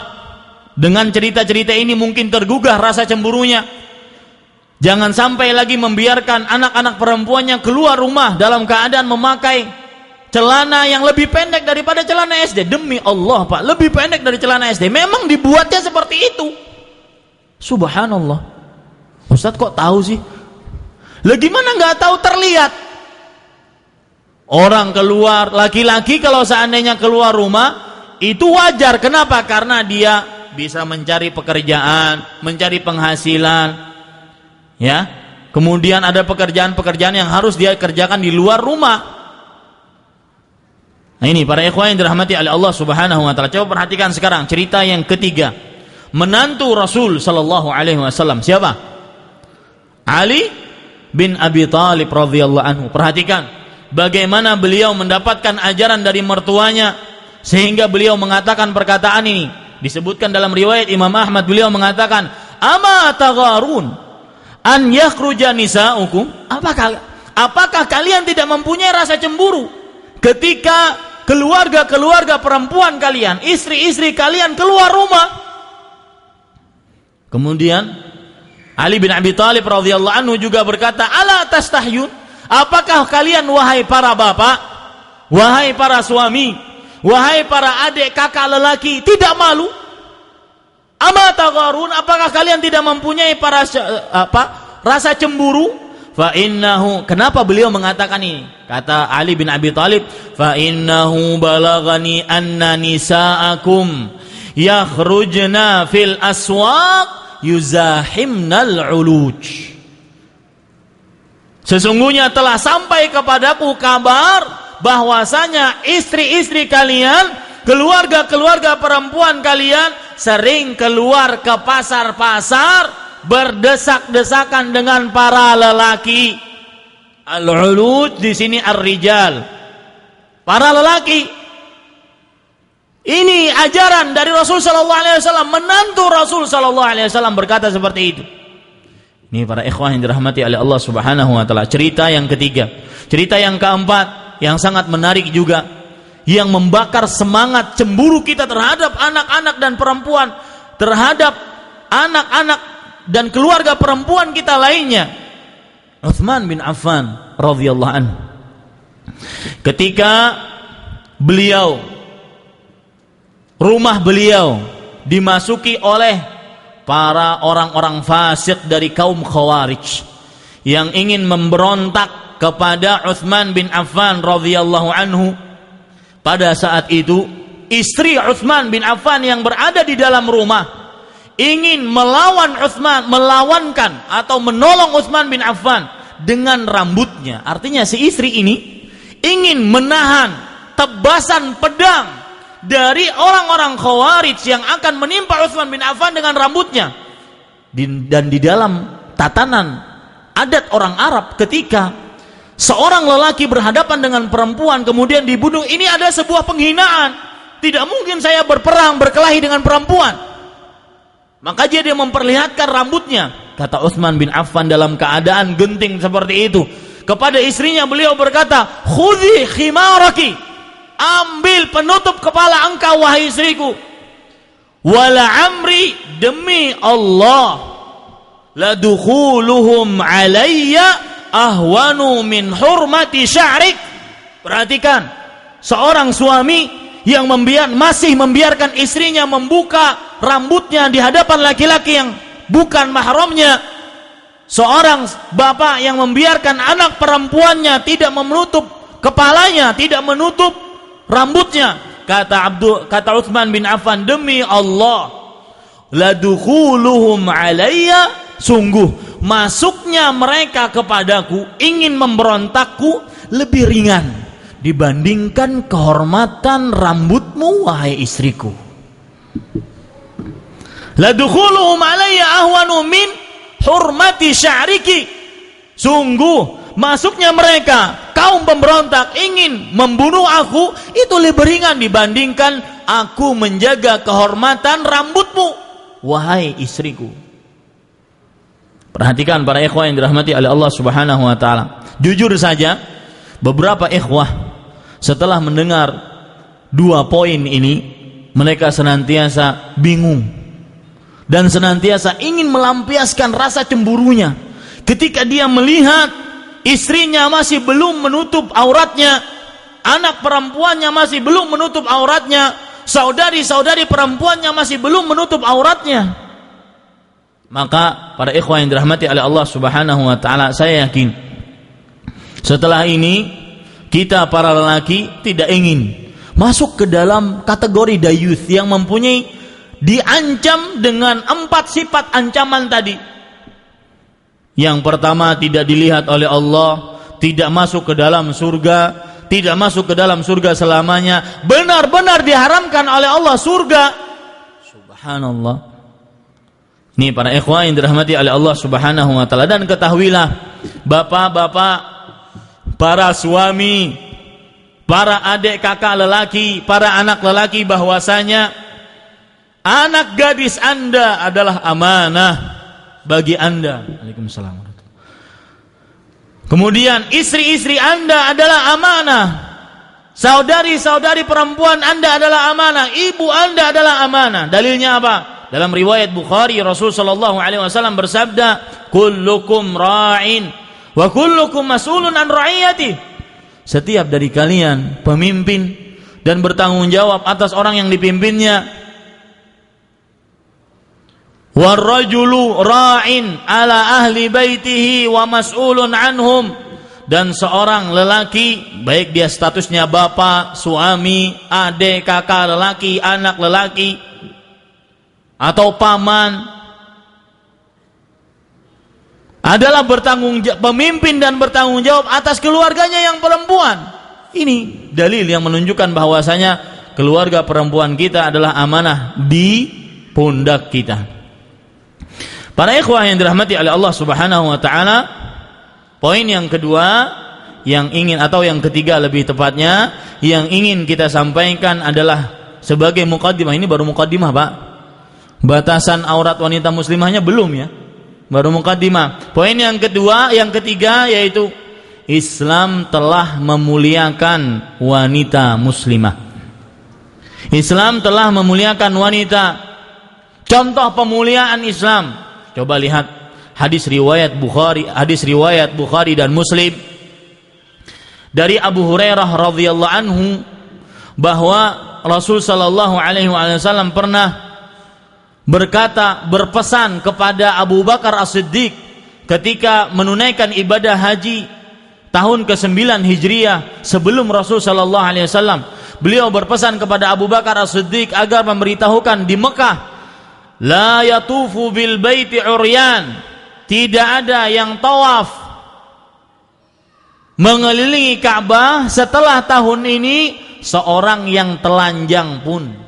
A: dengan cerita-cerita ini mungkin tergugah rasa cemburunya. Jangan sampai lagi membiarkan anak-anak perempuannya keluar rumah dalam keadaan memakai celana yang lebih pendek daripada celana SD. Demi Allah Pak, lebih pendek dari celana SD. Memang dibuatnya seperti itu. Subhanallah. Ustadz kok tahu sih? Lah gimana nggak tahu, terlihat. Orang keluar, laki-laki kalau seandainya keluar rumah itu wajar. Kenapa? Karena dia bisa mencari pekerjaan, mencari penghasilan, ya. Kemudian ada pekerjaan-pekerjaan yang harus dia kerjakan di luar rumah. Nah ini para ikhwan yang dirahmati oleh Allah Subhanahu wa taala. Coba perhatikan sekarang cerita yang ketiga. Menantu Rasul sallallahu alaihi wasallam. Siapa? Ali bin Abi Thalib radhiyallahu anhu. Perhatikan bagaimana beliau mendapatkan ajaran dari mertuanya sehingga beliau mengatakan perkataan ini. Disebutkan dalam riwayat Imam Ahmad, beliau mengatakan, "Ama tagharun an yakhruja nisa'ukum?" Apakah kalian tidak mempunyai rasa cemburu ketika keluarga-keluarga perempuan kalian, istri-istri kalian keluar rumah? Kemudian Ali bin Abi Thalib radhiyallahu anhu juga berkata, "Ala tastahyun?" Apakah kalian wahai para bapak, wahai para suami, wahai para adik kakak lelaki, tidak malu? Ama tagharun, apakah kalian tidak mempunyai rasa cemburu? Fa innahu, kenapa beliau mengatakan ini? Kata Ali bin Abi Thalib, fa innahu balagani anna nisaakum yakhrujna fil aswaq yuzahimnal uluj. Sesungguhnya telah sampai kepadaku kabar bahwasanya istri-istri kalian, keluarga-keluarga perempuan kalian sering keluar ke pasar-pasar berdesak-desakan dengan para lelaki. Al-uluj di sini ar-rijal, para lelaki. Ini ajaran dari Rasul sallallahu alaihi wasallam, menantu Rasul sallallahu alaihi wasallam berkata seperti itu. Ini para ikhwah yang dirahmati oleh Allah Subhanahu wa taala. Cerita yang ketiga. Cerita yang keempat yang sangat menarik juga, yang membakar semangat cemburu kita terhadap anak-anak dan perempuan, terhadap anak-anak dan keluarga perempuan kita lainnya. Utsman bin Affan radhiyallahu anhu, ketika rumah beliau dimasuki oleh para orang-orang fasik dari kaum Khawarij yang ingin memberontak kepada Utsman bin Affan radhiyallahu anhu. Pada saat itu istri Utsman bin Affan yang berada di dalam rumah ingin melawankan atau menolong Utsman bin Affan dengan rambutnya. Artinya si istri ini ingin menahan tebasan pedang dari orang-orang Khawarij yang akan menimpa Utsman bin Affan dengan rambutnya. Dan di dalam tatanan adat orang Arab, ketika seorang lelaki berhadapan dengan perempuan kemudian dibunuh, ini ada sebuah penghinaan. Tidak mungkin saya berperang berkelahi dengan perempuan. Maka dia memperlihatkan rambutnya. Kata Utsman bin Affan dalam keadaan genting seperti itu, kepada istrinya beliau berkata, "Khudhi khimaraki." Ambil penutup kepala engkau wahai istriku. Wala amri, demi Allah, la dukhuluhum alayya ahwanu min hurmati sya'rik. Perhatikan, seorang suami yang masih membiarkan istrinya membuka rambutnya di hadapan laki-laki yang bukan mahramnya, seorang bapak yang membiarkan anak perempuannya tidak menutup kepalanya, tidak menutup rambutnya, kata Utsman bin Affan, demi Allah, la dukhuluhum alayya, sungguh masuknya mereka kepadaku, ingin memberontakku lebih ringan dibandingkan kehormatan rambutmu wahai istriku. La dukhuluhum alayya ahwanu min hurmati sya'riki. Sungguh masuknya mereka kaum pemberontak ingin membunuh aku itu lebih ringan dibandingkan aku menjaga kehormatan rambutmu wahai istriku. Perhatikan para ikhwah yang dirahmati oleh Allah Subhanahu wa taala. Jujur saja, beberapa ikhwah setelah mendengar dua poin ini, mereka senantiasa bingung dan senantiasa ingin melampiaskan rasa cemburunya ketika dia melihat istrinya masih belum menutup auratnya, anak perempuannya masih belum menutup auratnya, saudari-saudari perempuannya masih belum menutup auratnya. Maka para ikhwah yang dirahmati oleh Allah Subhanahu wa taala, saya yakin setelah ini kita para lelaki tidak ingin masuk ke dalam kategori dayuth yang mempunyai diancam dengan 4 sifat ancaman tadi. Yang pertama, tidak dilihat oleh Allah, tidak masuk ke dalam surga, tidak masuk ke dalam surga selamanya, benar-benar diharamkan oleh Allah surga. Subhanallah. Ini para ikhwah yang dirahmati oleh Allah Subhanahu wa taala, dan ketahuilah bapak-bapak, para suami, para adik kakak lelaki, para anak lelaki, bahwasanya anak gadis Anda adalah amanah bagi Anda. Waalaikumsalam. Kemudian istri-istri Anda adalah amanah. Saudari-saudari perempuan Anda adalah amanah, ibu Anda adalah amanah. Dalilnya apa? Dalam riwayat Bukhari, Rasul sallallahu alaihi wasallam bersabda, "Kullukum ra'in wa kullukum mas'ulun an ra'iyati." Setiap dari kalian pemimpin dan bertanggung jawab atas orang yang dipimpinnya. "War-rajulu ra'in ala ahli baitihi wa mas'ulun anhum." Dan seorang lelaki, baik dia statusnya bapak, suami, adik, kakak lelaki, anak lelaki, atau paman, adalah pemimpin dan bertanggung jawab atas keluarganya yang perempuan. Ini dalil yang menunjukkan bahwasanya keluarga perempuan kita adalah amanah di pundak kita. Para ikhwah yang dirahmati oleh Allah Subhanahu wa taala, poin yang kedua yang ingin, atau yang ketiga lebih tepatnya, yang ingin kita sampaikan adalah sebagai muqaddimah. Ini baru muqaddimah, Pak. Batasan aurat wanita muslimahnya belum ya, baru muqaddimah. Poin yang kedua, yang ketiga, yaitu Islam telah memuliakan wanita muslimah. Islam telah memuliakan wanita. Contoh pemuliaan Islam, coba lihat hadis riwayat Bukhari dan Muslim dari Abu Hurairah radhiyallahu anhu, bahwa Rasul sallallahu alaihi wasallam pernah berpesan kepada Abu Bakar As-Siddiq ketika menunaikan ibadah haji tahun ke-9 Hijriah sebelum Rasul sallallahu alaihi wasallam. Beliau berpesan kepada Abu Bakar As-Siddiq agar memberitahukan di Mekah, la yatufu bil baiti uryan, tidak ada yang tawaf mengelilingi Ka'bah setelah tahun ini seorang yang telanjang pun.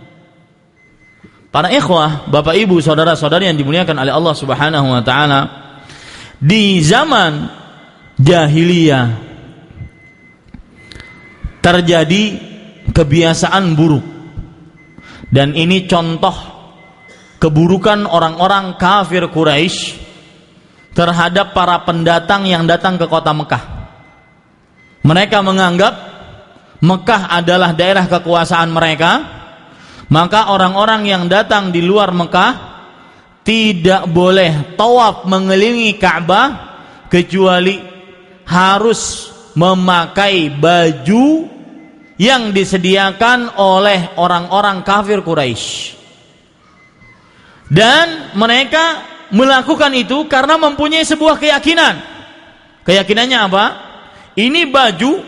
A: Para ikhwah, bapak ibu, saudara-saudari yang dimuliakan oleh Allah Subhanahu wa taala, di zaman jahiliyah terjadi kebiasaan buruk, dan ini contoh keburukan orang-orang kafir Quraisy terhadap para pendatang yang datang ke kota Mekah. Mereka menganggap Mekah adalah daerah kekuasaan mereka, maka orang-orang yang datang di luar Mekah tidak boleh tawaf mengelilingi Ka'bah kecuali harus memakai baju yang disediakan oleh orang-orang kafir Quraisy. Dan mereka melakukan itu karena mempunyai sebuah keyakinan. Keyakinannya apa? Ini baju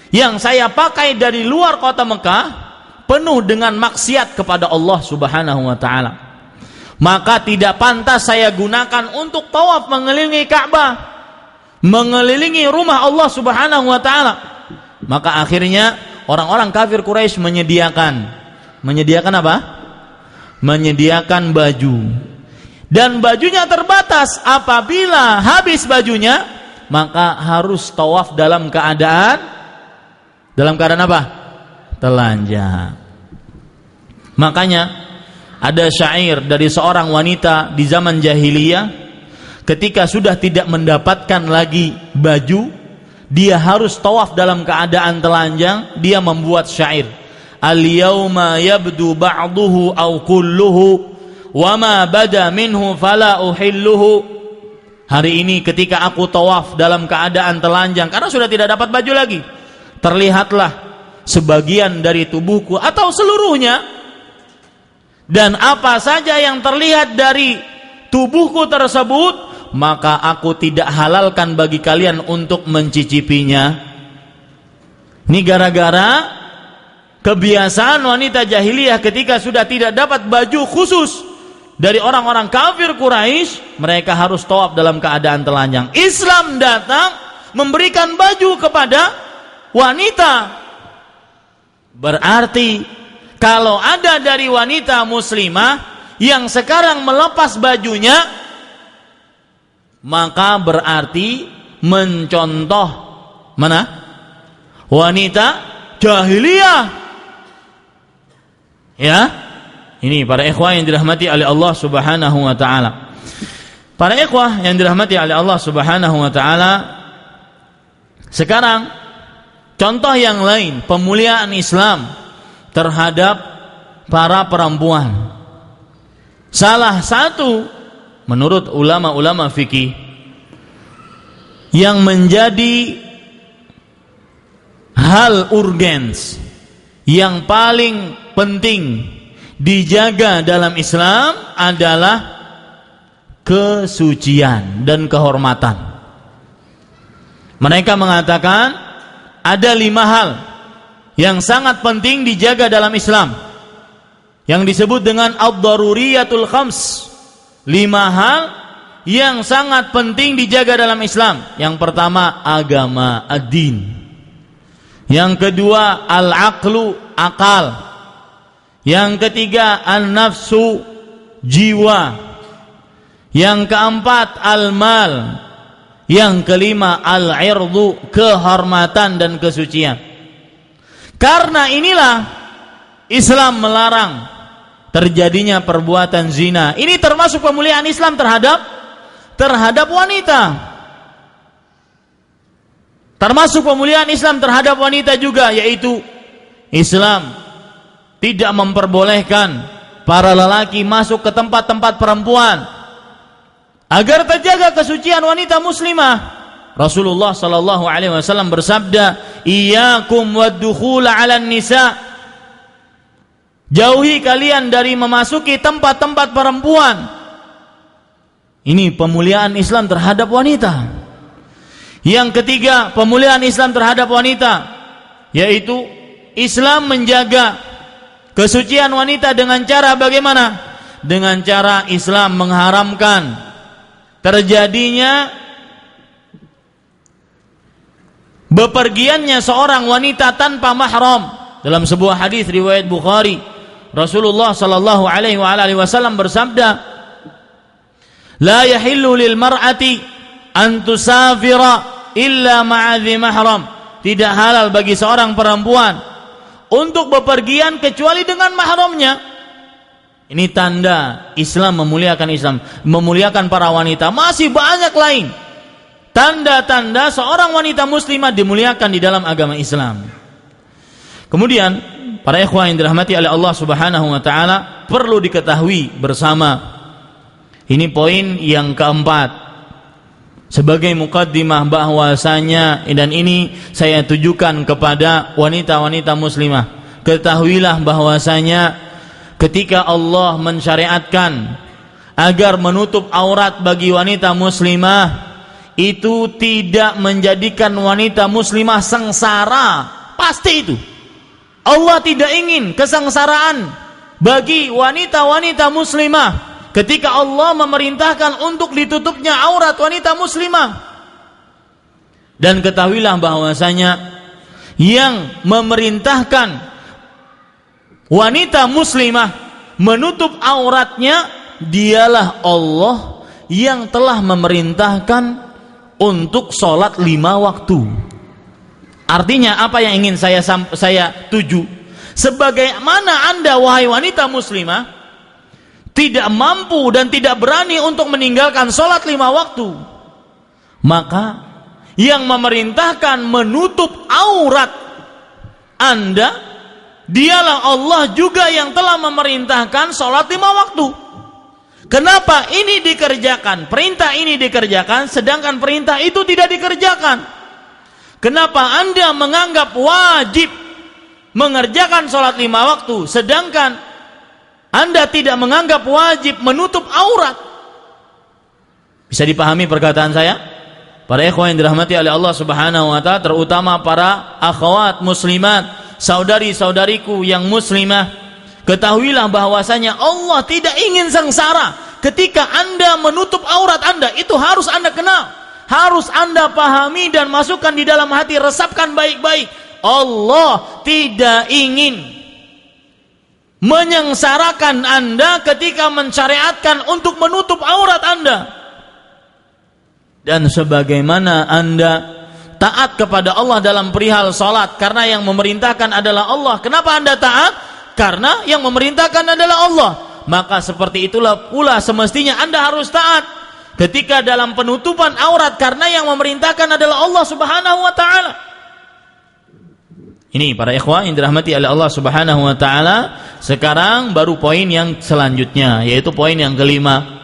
A: yang saya pakai dari luar kota Mekah penuh dengan maksiat kepada Allah Subhanahu wa taala, maka tidak pantas saya gunakan untuk tawaf mengelilingi Ka'bah, mengelilingi rumah Allah Subhanahu wa taala. Maka akhirnya orang-orang kafir Quraisy menyediakan apa? Menyediakan baju. Dan bajunya terbatas. Apabila habis bajunya, maka harus tawaf dalam keadaan apa? Telanjang. Makanya ada syair dari seorang wanita di zaman jahiliyah, ketika sudah tidak mendapatkan lagi baju, dia harus tawaf dalam keadaan telanjang. Dia membuat syair, al-yawma yabdu ba'duhu aw kulluhu wa ma bada minhu fala uhilluhu. Hari ini ketika aku tawaf dalam keadaan telanjang karena sudah tidak dapat baju lagi, terlihatlah sebagian dari tubuhku atau seluruhnya, dan apa saja yang terlihat dari tubuhku tersebut, maka aku tidak halalkan bagi kalian untuk mencicipinya. Ini gara-gara kebiasaan wanita jahiliyah ketika sudah tidak dapat baju khusus dari orang-orang kafir Quraisy, mereka harus tawaf dalam keadaan telanjang. Islam datang memberikan baju kepada wanita. Berarti kalau ada dari wanita muslimah yang sekarang melepas bajunya, maka berarti mencontoh mana? Wanita jahiliyah. Ya. Ini para ikhwah yang dirahmati oleh Allah Subhanahu wa taala. Para ikhwah yang dirahmati oleh Allah Subhanahu wa taala, sekarang contoh yang lain pemuliaan Islam terhadap para perempuan. Salah satu menurut ulama-ulama fikih yang menjadi hal urgens yang paling penting dijaga dalam Islam adalah kesucian dan kehormatan. Mereka mengatakan ada 5 hal yang sangat penting dijaga dalam Islam, yang disebut dengan ad-daruriyatul khams. 5 hal yang sangat penting dijaga dalam Islam. Yang pertama agama, ad-din. Yang kedua al-aqlu, akal. Yang ketiga an-nafsu, jiwa. Yang keempat al-mal. Yang kelima al-irdu, kehormatan dan kesucian. Karena inilah Islam melarang terjadinya perbuatan zina. Ini termasuk pemuliaan Islam terhadap wanita. Termasuk pemuliaan Islam terhadap wanita juga, yaitu Islam tidak memperbolehkan para lelaki masuk ke tempat-tempat perempuan agar terjaga kesucian wanita muslimah. Rasulullah sallallahu alaihi wasallam bersabda, "Iyyakum wad-dukhul 'alan nisa." Jauhi kalian dari memasuki tempat-tempat perempuan. Ini pemuliaan Islam terhadap wanita. Yang ketiga, pemuliaan Islam terhadap wanita, yaitu Islam menjaga kesucian wanita dengan cara bagaimana? Dengan cara Islam mengharamkan terjadinya bepergiannya seorang wanita tanpa mahram. Dalam sebuah hadis riwayat Bukhari, Rasulullah sallallahu alaihi wasallam bersabda, "La yahillu lil mar'ati an tusafira illa ma'a dhi mahram." Tidak halal bagi seorang perempuan untuk bepergian kecuali dengan mahramnya. Ini tanda Islam memuliakan para wanita. Masih banyak lain tanda-tanda seorang wanita muslimah dimuliakan di dalam agama Islam. Kemudian para ikhwah yang dirahmati oleh Allah Subhanahu wa taala, perlu diketahui bersama, ini poin yang keempat sebagai mukaddimah bahwasanya, dan ini saya tujukan kepada wanita-wanita muslimah, ketahuilah bahwasanya ketika Allah mensyariatkan agar menutup aurat bagi wanita muslimah, itu tidak menjadikan wanita muslimah sengsara. Pasti itu Allah tidak ingin kesengsaraan bagi wanita-wanita muslimah ketika Allah memerintahkan untuk ditutupnya aurat wanita muslimah. Dan ketahuilah bahwasanya yang memerintahkan wanita muslimah menutup auratnya, dialah Allah yang telah memerintahkan untuk sholat 5 waktu. Artinya apa yang ingin saya tuju? Sebagaimana Anda wahai wanita muslimah tidak mampu dan tidak berani untuk meninggalkan sholat 5 waktu, maka yang memerintahkan menutup aurat Anda, dialah Allah juga yang telah memerintahkan sholat 5 waktu. Kenapa ini dikerjakan? Perintah ini dikerjakan, sedangkan perintah itu tidak dikerjakan. Kenapa Anda menganggap wajib mengerjakan sholat 5 waktu, sedangkan Anda tidak menganggap wajib menutup aurat? Bisa dipahami perkataan saya? Para ikhwan yang dirahmati oleh Allah Subhanahu wa ta'ala, terutama para akhwat muslimat, saudari-saudariku yang muslimah, ketahuilah bahwasanya Allah tidak ingin sengsara ketika Anda menutup aurat Anda. Itu harus Anda kenal, harus Anda pahami dan masukkan di dalam hati, resapkan baik-baik. Allah tidak ingin menyengsarakan Anda ketika mensyariatkan untuk menutup aurat Anda. Dan sebagaimana Anda taat kepada Allah dalam perihal salat karena yang memerintahkan adalah Allah. Kenapa Anda taat? Karena yang memerintahkan adalah Allah. Maka seperti itulah pula semestinya Anda harus taat ketika dalam penutupan aurat karena yang memerintahkan adalah Allah Subhanahu wa ta'ala. Ini para ikhwah yang dirahmati oleh Allah Subhanahu wa ta'ala. Sekarang baru poin yang selanjutnya, yaitu poin yang kelima.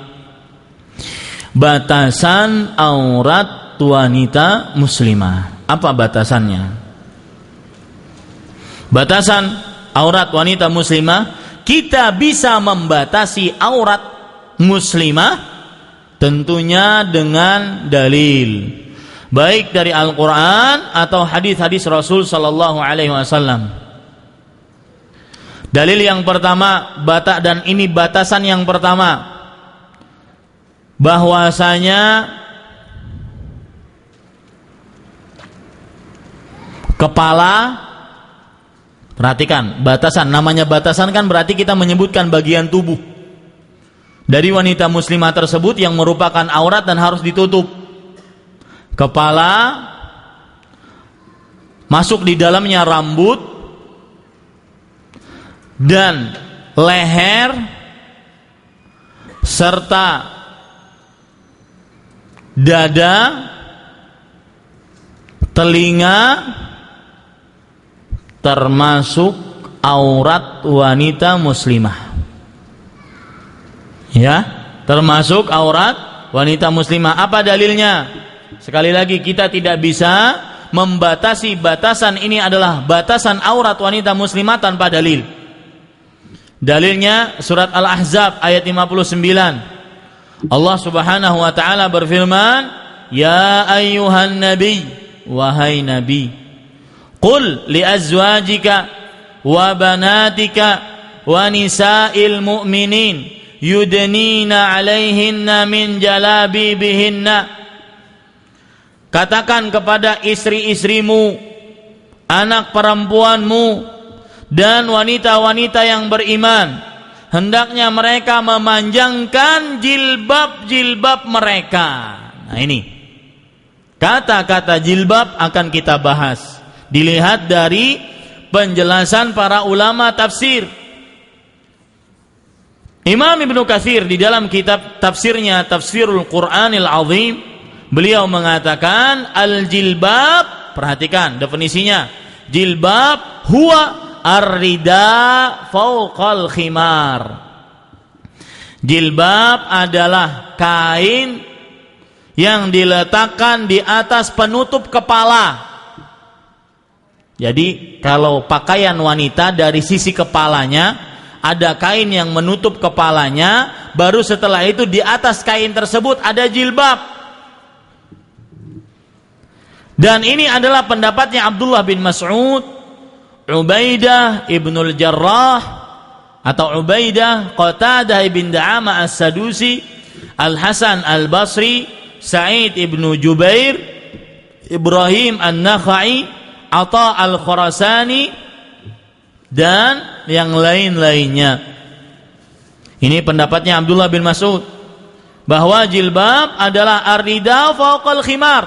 A: Batasan aurat wanita muslimah. Apa batasannya? Batasan aurat wanita muslimah, kita bisa membatasi aurat muslimah tentunya dengan dalil, baik dari Al-Quran atau hadis-hadis Rasul Sallallahu Alaihi Wasallam. Dalil yang pertama, dan ini batasan yang pertama, bahwasanya kepala, perhatikan batasan, namanya batasan kan berarti kita menyebutkan bagian tubuh dari wanita muslimah tersebut yang merupakan aurat dan harus ditutup. Kepala, masuk di dalamnya rambut dan leher serta dada, telinga, termasuk aurat wanita muslimah. Ya, termasuk aurat wanita muslimah. Apa dalilnya? Sekali lagi, kita tidak bisa membatasi batasan ini adalah batasan aurat wanita muslimah tanpa dalil. Dalilnya surat Al-Ahzab ayat 59. Allah Subhanahu wa ta'ala berfirman, ya ayyuhan nabi, wahai nabi, qul li azwajika wa banatika wa nisa'il mu'minin yudnina 'alaihinna min jalabibihinna. Katakan kepada istri-istrimu, anak perempuanmu dan wanita-wanita yang beriman, hendaknya mereka memanjangkan jilbab-jilbab mereka. Nah ini, kata-kata jilbab akan kita bahas. Dilihat dari penjelasan para ulama tafsir. Imam Ibnu Katsir di dalam kitab tafsirnya Tafsirul Qur'anil Azim, beliau mengatakan al-jilbab, perhatikan definisinya, jilbab huwa ar-rida fauqal khimar. Jilbab adalah kain yang diletakkan di atas penutup kepala. Jadi kalau pakaian wanita dari sisi kepalanya ada kain yang menutup kepalanya, baru setelah itu di atas kain tersebut ada jilbab. Dan ini adalah pendapatnya Abdullah bin Mas'ud, Ubaidah ibnul Jarrah atau Ubaidah, Qatadah ibn Da'amah as-Sadusi, Al-Hasan al-Basri, Sa'id ibnu Jubair, Ibrahim an-Nakhai, Atha al-Khurasani, dan yang lain-lainnya. Ini pendapatnya Abdullah bin Mas'ud, bahwa jilbab adalah ar-rida fawqal khimar,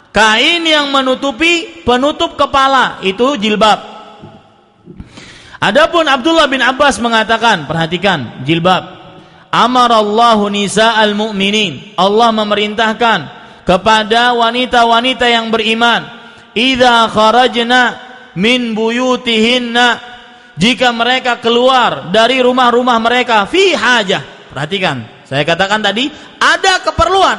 A: kain yang menutupi penutup kepala, itu jilbab. Adapun Abdullah bin Abbas mengatakan, perhatikan, jilbab, amarallahu nisa'al mu'minin, Allah memerintahkan kepada wanita-wanita yang beriman, idza kharajna min buyutihinna, jika mereka keluar dari rumah-rumah mereka, fi hajah. Perhatikan, saya katakan tadi ada keperluan,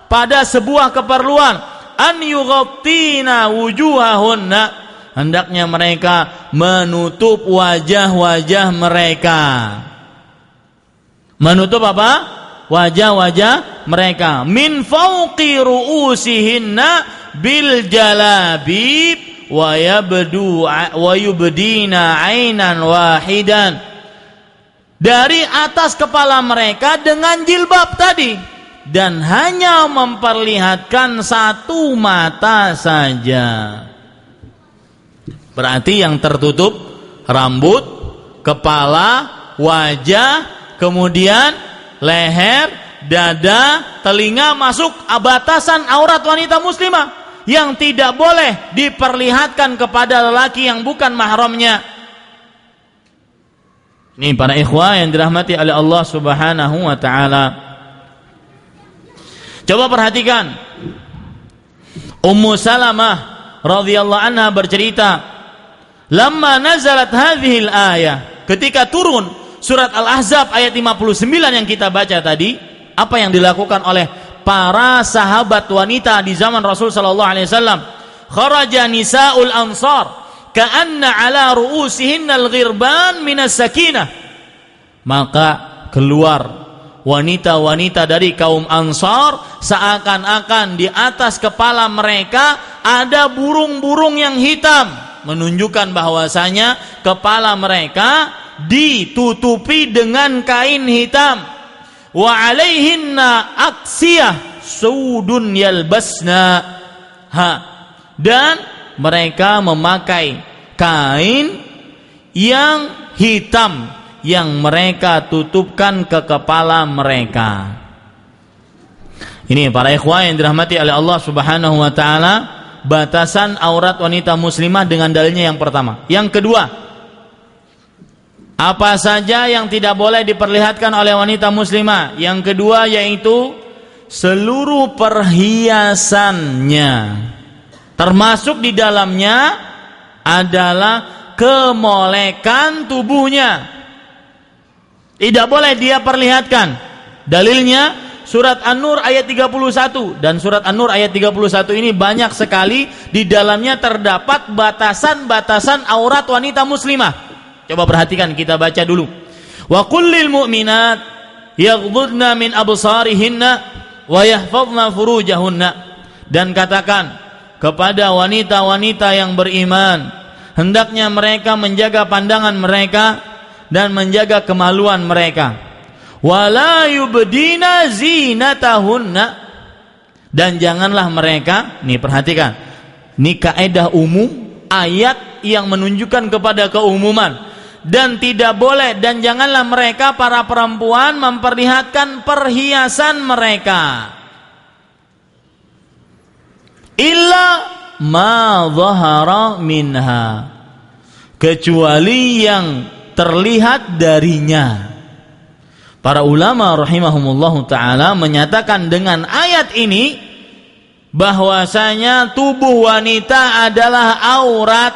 A: pada sebuah keperluan, an yughattina wujuhahunna, hendaknya mereka menutup wajah-wajah mereka. Menutup apa? Wajah-wajah mereka. Min fawqi ru'usihinna bil jalabib wa yubdina ainan wahidan. Dari atas kepala mereka dengan jilbab tadi, dan hanya memperlihatkan satu mata saja. Berarti yang tertutup rambut, kepala, wajah, kemudian leher, dada, telinga, masuk batasan aurat wanita muslimah yang tidak boleh diperlihatkan kepada lelaki yang bukan mahramnya. Ini para ikhwah yang dirahmati oleh Allah Subhanahu wa taala. Coba perhatikan, Ummu Salamah radhiyallahu anha bercerita, lamma nazalat hadhil ayah, ketika turun surat Al-Ahzab ayat 59 yang kita baca tadi, apa yang dilakukan oleh para sahabat wanita di zaman Rasul sallallahu alaihi wasallam? Kharaja nisaul ansar ka'anna ala ru'usihinna al-ghirban minas sakinah. Maka keluar wanita-wanita dari kaum Ansar, seakan-akan di atas kepala mereka ada burung-burung yang hitam, menunjukkan bahwasanya kepala mereka ditutupi dengan kain hitam. Wa alaihinna aksiyah sudun yalbasna, dan mereka memakai kain yang hitam yang mereka tutupkan ke kepala mereka. Ini para ikhwah yang dirahmati oleh Allah Subhanahu wa taala, batasan aurat wanita muslimah dengan dalilnya yang pertama. Yang kedua, apa saja yang tidak boleh diperlihatkan oleh wanita muslimah? Yang kedua yaitu seluruh perhiasannya, termasuk di dalamnya adalah kemolekan tubuhnya. Tidak boleh dia perlihatkan. Dalilnya surat An-Nur ayat 31, dan surat An-Nur ayat 31 ini banyak sekali di dalamnya terdapat batasan-batasan aurat wanita muslimah. Coba perhatikan, kita baca dulu. Wa kullil mu'minat yaghdudna min absarihinna wa yahfazna furujahunna, dan katakan kepada wanita-wanita yang beriman, hendaknya mereka menjaga pandangan mereka dan menjaga kemaluan mereka. Wala yubdina zinatahunna, dan janganlah mereka, nih perhatikan, ini kaidah umum, ayat yang menunjukkan kepada keumuman, dan tidak boleh dan janganlah mereka para perempuan memperlihatkan perhiasan mereka illa ma dhahara minha, kecuali yang terlihat darinya. Para ulama rahimahumullahu ta'ala menyatakan dengan ayat ini bahwasanya tubuh wanita adalah aurat.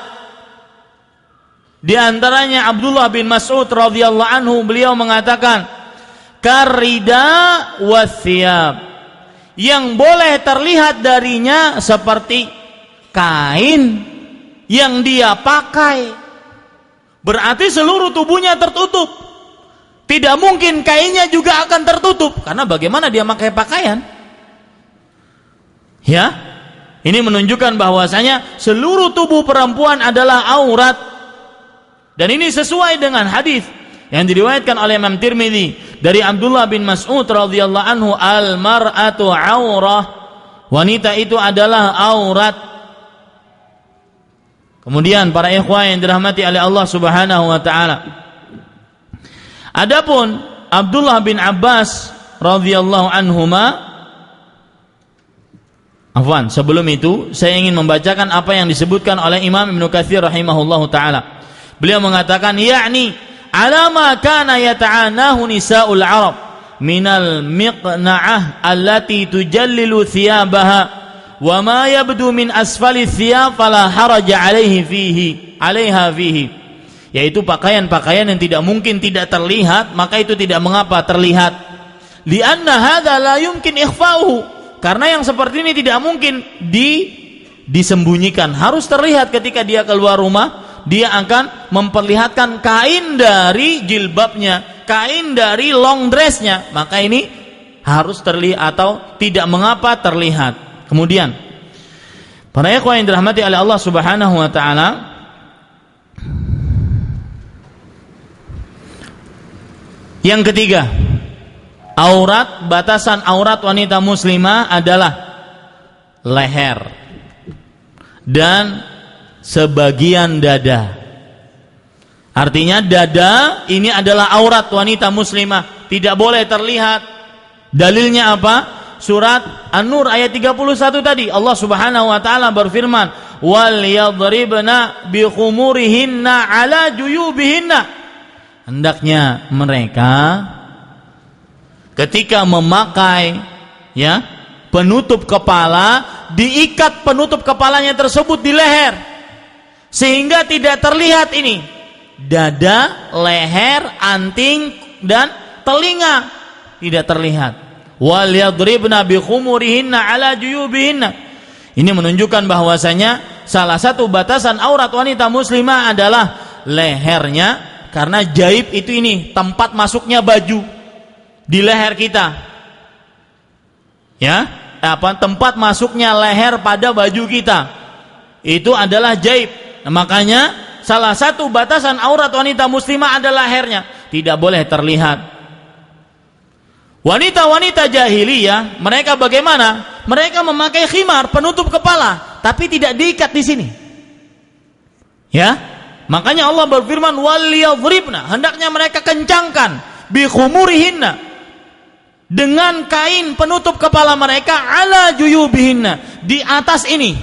A: Di antaranya Abdullah bin Mas'ud radhiyallahu anhu, beliau mengatakan karida wathiyab, yang boleh terlihat darinya seperti kain yang dia pakai. Berarti seluruh tubuhnya tertutup. Tidak mungkin kainnya juga akan tertutup, karena bagaimana dia pakai pakaian? Ya, ini menunjukkan bahwasanya seluruh tubuh perempuan adalah aurat. Dan ini sesuai dengan hadis yang diriwayatkan oleh Imam Tirmidzi dari Abdullah bin Mas'ud radhiyallahu anhu, al-mar'atu aurah, wanita itu adalah aurat. Kemudian para ikhwah yang dirahmati oleh Allah Subhanahu wa taala. Adapun Abdullah bin Abbas radhiyallahu anhuma, sebelum itu saya ingin membacakan apa yang disebutkan oleh Imam Ibnu Katsir rahimahullahu taala. Beliau mengatakan, ya'ni ala ma kana yata'anahu nisa'ul Arab minal miqna'ah allati tujallilu thiyabaha wa ma yabdu min asfali thiyab fala haraja alaiha fihi, yaitu pakaian-pakaian yang tidak mungkin tidak terlihat, maka itu tidak mengapa terlihat. Lianna hadza la yumkin ikhfa'uhu, karena yang seperti ini tidak mungkin disembunyikan, harus terlihat ketika dia keluar rumah, dia akan memperlihatkan kain dari jilbabnya, kain dari long dressnya, maka ini harus terlihat atau tidak mengapa terlihat. Kemudian para ikhwan yang dirahmati oleh Allah Subhanahu wa taala, yang ketiga, batasan aurat wanita muslimah adalah leher dan sebagian dada. Artinya dada ini adalah aurat wanita muslimah, tidak boleh terlihat. Dalilnya apa? Surat An-Nur ayat 31 tadi, Allah Subhanahu wa taala berfirman, wal yadribna bi khumurihinna ala juyubihinna. Hendaknya mereka ketika memakai penutup kepala, diikat penutup kepalanya tersebut di leher sehingga tidak terlihat ini dada, leher, anting dan telinga, tidak terlihat. Wal yadribna bi khumurihinna ala juyubihinna. Ini menunjukkan bahwasanya salah satu batasan aurat wanita muslimah adalah lehernya, karena jaib itu ini tempat masuknya baju di leher kita, tempat masuknya leher pada baju kita itu adalah jaib. Nah, makanya salah satu batasan aurat wanita muslimah adalah lehernya, tidak boleh terlihat. Wanita-wanita jahiliyah mereka bagaimana? Mereka memakai khimar, penutup kepala, tapi tidak diikat di sini. Makanya Allah berfirman, wal yadribna, hendaknya mereka kencangkan bi khumurihinna, dengan kain penutup kepala mereka ala juyubihinna, di atas ini,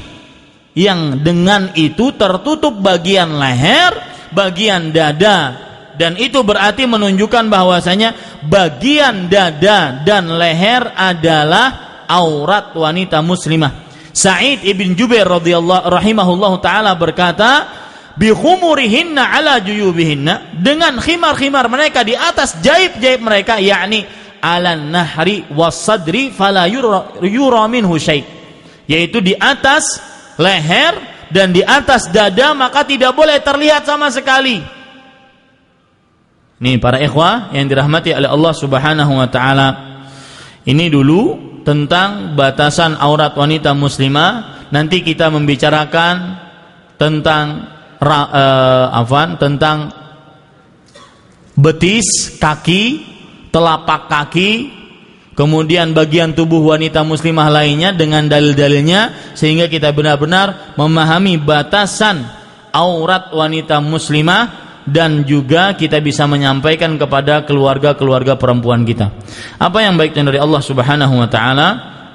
A: yang dengan itu tertutup bagian leher, bagian dada, dan itu berarti menunjukkan bahwasanya bagian dada dan leher adalah aurat wanita muslimah. Sa'id ibn Jubair radhiyallahu rahimahullahu taala berkata, bi khumurihinna ala juyubihinna, dengan khimar-khimar mereka di atas jaib-jaib mereka, yakni ala nahri was sadri fala yura minhu syai', yaitu di atas leher dan di atas dada, maka tidak boleh terlihat sama sekali. Nih para ikhwah yang dirahmati oleh Allah Subhanahu wa taala, ini dulu tentang batasan aurat wanita muslimah. Nanti kita membicarakan tentang tentang betis, kaki, telapak kaki, kemudian bagian tubuh wanita muslimah lainnya dengan dalil-dalilnya, sehingga kita benar-benar memahami batasan aurat wanita muslimah, dan juga kita bisa menyampaikan kepada keluarga-keluarga perempuan kita apa yang baik dari Allah Subhanahu wa taala,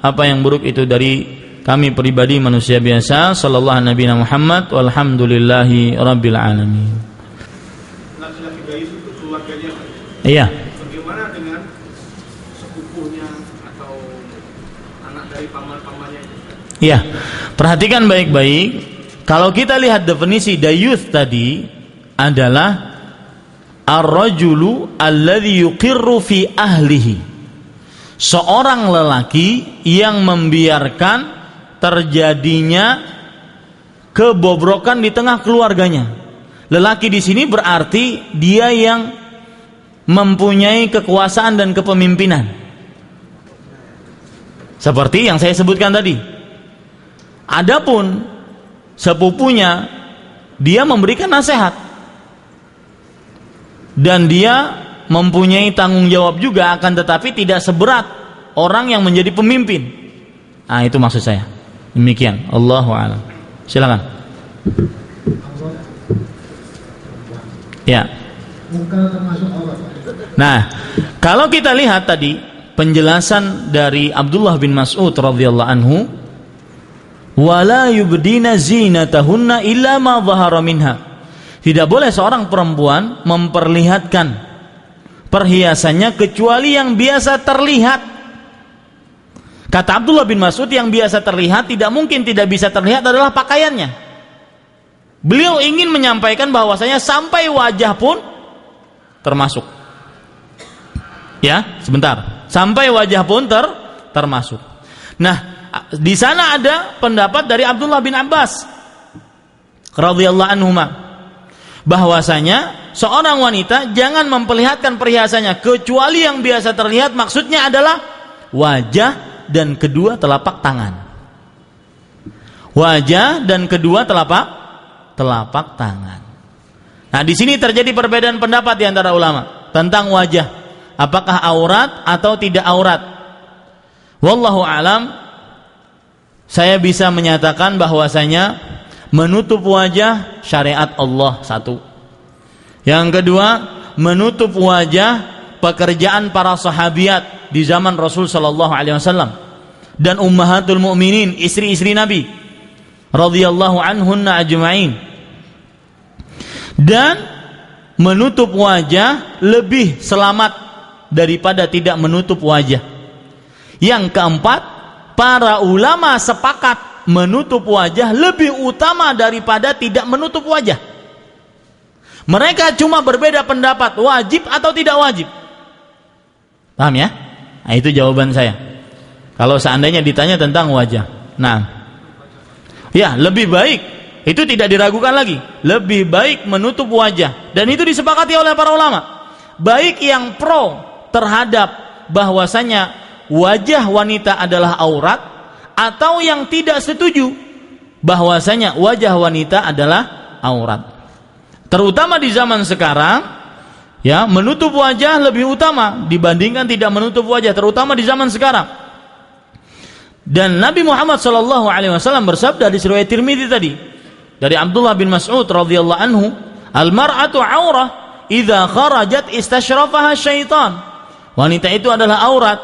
A: apa yang buruk itu dari kami pribadi manusia biasa. Sallallahu alaihi Muhammad walhamdulillahi rabbil alamin.
B: Laki-laki bayi itu keluarganya.
A: Iya.
B: Bagaimana dengan sepupunya atau anak dari paman-pamannya?
A: Iya. Perhatikan baik-baik. Kalau kita lihat definisi dayuth tadi adalah ar-rajulu alladhi yuqirru fi ahlihi, seorang lelaki yang membiarkan terjadinya kebobrokan di tengah keluarganya. Lelaki di sini berarti dia yang mempunyai kekuasaan dan kepemimpinan, seperti yang saya sebutkan tadi. Adapun sepupunya, dia memberikan nasihat dan dia mempunyai tanggung jawab juga, akan tetapi tidak seberat orang yang menjadi pemimpin. Itu maksud saya. Demikian. Allahu a'lam. Silakan. Ya.
B: Muka termasuk aurat.
A: Nah, kalau kita lihat tadi penjelasan dari Abdullah bin Mas'ud radhiyallahu anhu, wala yubdina zinatahunna illa ma dhahara minha. Tidak boleh seorang perempuan memperlihatkan perhiasannya kecuali yang biasa terlihat. Kata Abdullah bin Mas'ud, yang biasa terlihat tidak mungkin tidak bisa terlihat adalah pakaiannya. Beliau ingin menyampaikan bahwasanya sampai wajah pun termasuk. Ya, sebentar. Sampai wajah pun termasuk. Nah, di sana ada pendapat dari Abdullah bin Abbas radhiyallahu anhuma bahwasanya seorang wanita jangan memperlihatkan perhiasannya kecuali yang biasa terlihat, maksudnya adalah wajah dan kedua telapak tangan. Wajah dan kedua telapak tangan. Nah, di sini terjadi perbedaan pendapat di antara ulama tentang wajah, apakah aurat atau tidak aurat. Wallahu alam, saya bisa menyatakan bahwasanya menutup wajah syariat Allah satu. Yang kedua, menutup wajah pekerjaan para sahabiat di zaman Rasul sallallahu alaihi wasallam dan ummahatul mukminin, istri-istri Nabi radhiyallahu anhunna ajma'in. Dan menutup wajah lebih selamat daripada tidak menutup wajah. Yang keempat, para ulama sepakat menutup wajah lebih utama daripada tidak menutup wajah. Mereka cuma berbeda pendapat wajib atau tidak wajib. Paham ya? Nah, itu jawaban saya. Kalau seandainya ditanya tentang wajah. Nah, ya lebih baik, itu tidak diragukan lagi, lebih baik menutup wajah. Dan itu disepakati oleh para ulama, baik yang pro terhadap bahwasanya wajah wanita adalah aurat, atau yang tidak setuju bahwasanya wajah wanita adalah aurat. Terutama di zaman sekarang, ya, menutup wajah lebih utama dibandingkan tidak menutup wajah, terutama di zaman sekarang. Dan Nabi Muhammad SAW bersabda di riwayat Tirmidzi tadi dari Abdullah bin Mas'ud radhiyallahu anhu, al-mar'atu aurah idza kharajat istashrafaha syaitan. Wanita itu adalah aurat,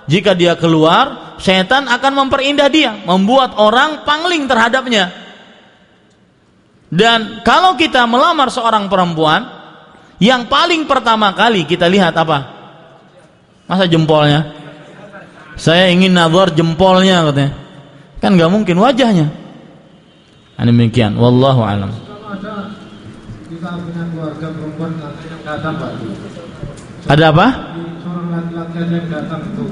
A: jika dia keluar syaitan akan memperindah dia, membuat orang pangling terhadapnya. Dan kalau kita melamar seorang perempuan, yang paling pertama kali kita lihat apa? Masa jempolnya? Saya ingin nazar jempolnya katanya. Kan nggak mungkin wajahnya. Demikian, wallahu alam.
B: Kita punya keluarga perempuan yang datang, Pak.
A: Ada apa?
B: Seorang laki-laki yang datang untuk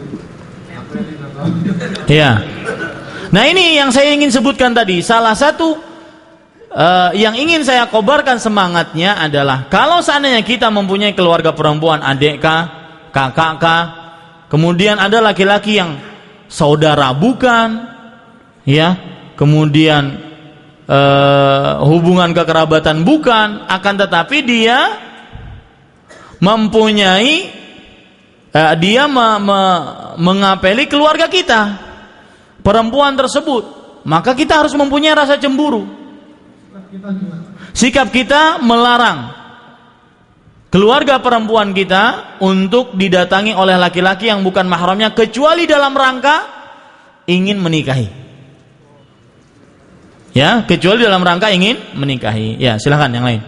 A: ya. Nah, ini yang saya ingin sebutkan tadi. Salah satu yang ingin saya kobarkan semangatnya adalah kalau seandainya kita mempunyai keluarga perempuan, adik kah, kakak kah, kemudian ada laki-laki yang saudara bukan, ya, kemudian hubungan kekerabatan bukan, akan tetapi dia mempunyai mengapeli keluarga kita, perempuan tersebut, maka kita harus mempunyai rasa cemburu. Sikap kita melarang keluarga perempuan kita untuk didatangi oleh laki-laki yang bukan mahramnya kecuali dalam rangka ingin menikahi. Ya, kecuali dalam rangka ingin menikahi. Ya, silakan yang lain.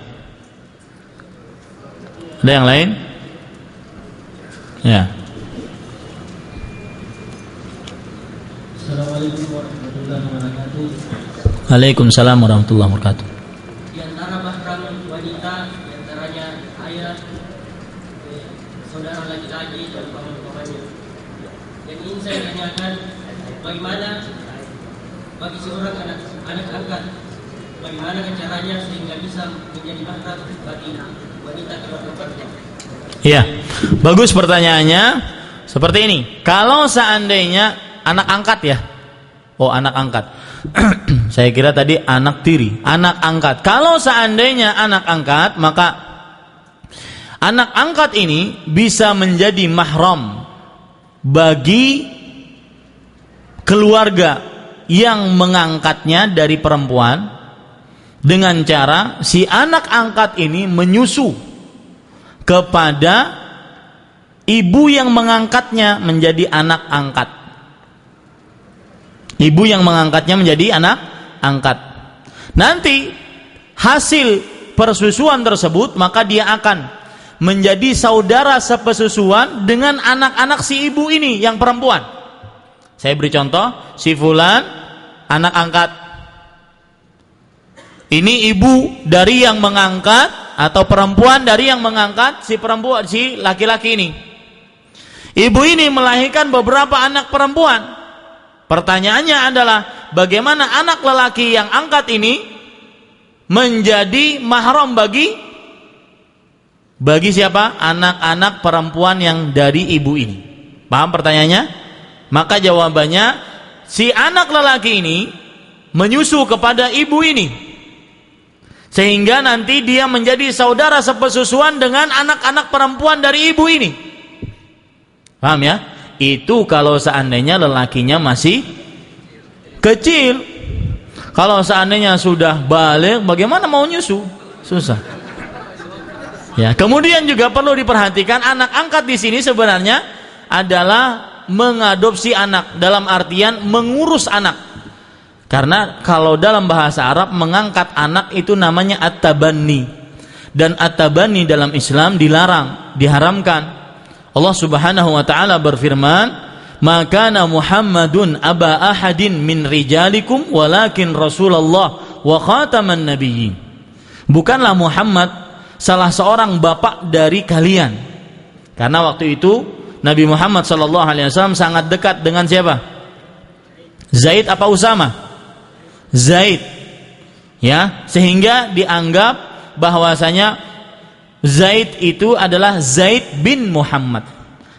A: Ada yang lain? Ya.
C: Assalamualaikum warahmatullahi wabarakatuh.
A: Waalaikumsalam warahmatullahi wabarakatuh.
C: Di antara mahram wanita, di antaranya ayah, saudara laki-laki dan paman-pamannya. Yang ingin saya tanyakan, bagaimana bagi seorang anak angkat, bagaimana caranya sehingga bisa menjadi mahram bagi wanita keluarga?
A: Iya, bagus pertanyaannya. Seperti ini, kalau seandainya anak angkat ya, anak angkat. Saya kira tadi anak tiri, anak angkat. Kalau seandainya anak angkat, maka anak angkat ini bisa menjadi mahram bagi keluarga yang mengangkatnya dari perempuan dengan cara si anak angkat ini menyusu kepada ibu yang mengangkatnya menjadi anak angkat. Ibu yang mengangkatnya menjadi anak angkat. Nanti hasil persusuan tersebut, maka dia akan menjadi saudara sepesusuan dengan anak-anak si ibu ini yang perempuan. Saya beri contoh, si fulan anak angkat. Ini ibu dari yang mengangkat atau perempuan dari yang mengangkat si perempuan, si laki-laki ini. Ibu ini melahirkan beberapa anak perempuan. Pertanyaannya adalah bagaimana anak lelaki yang angkat ini menjadi mahram bagi siapa? Anak-anak perempuan yang dari ibu ini. Paham pertanyaannya? Maka jawabannya, si anak lelaki ini menyusu kepada ibu ini, sehingga nanti dia menjadi saudara sepesusuan dengan anak-anak perempuan dari ibu ini. Paham ya? Itu kalau seandainya lelakinya masih kecil. Kalau seandainya sudah balik, bagaimana mau nyusu? Susah. Ya, kemudian juga perlu diperhatikan, anak angkat di sini sebenarnya adalah mengadopsi anak, dalam artian mengurus anak. Karena kalau dalam bahasa Arab mengangkat anak itu namanya at-tabanni. Dan at-tabanni dalam Islam dilarang, diharamkan. Allah Subhanahu wa taala berfirman, "Ma kana Muhammadun aba ahadin min rijalikum walakin Rasulullah wa khataman nabiyyin." Bukanlah Muhammad salah seorang bapak dari kalian. Karena waktu itu Nabi Muhammad sallallahu alaihi wasallam sangat dekat dengan siapa? Zaid apa Usama? Zaid. Ya, sehingga dianggap bahwasanya Zaid itu adalah Zaid bin Muhammad.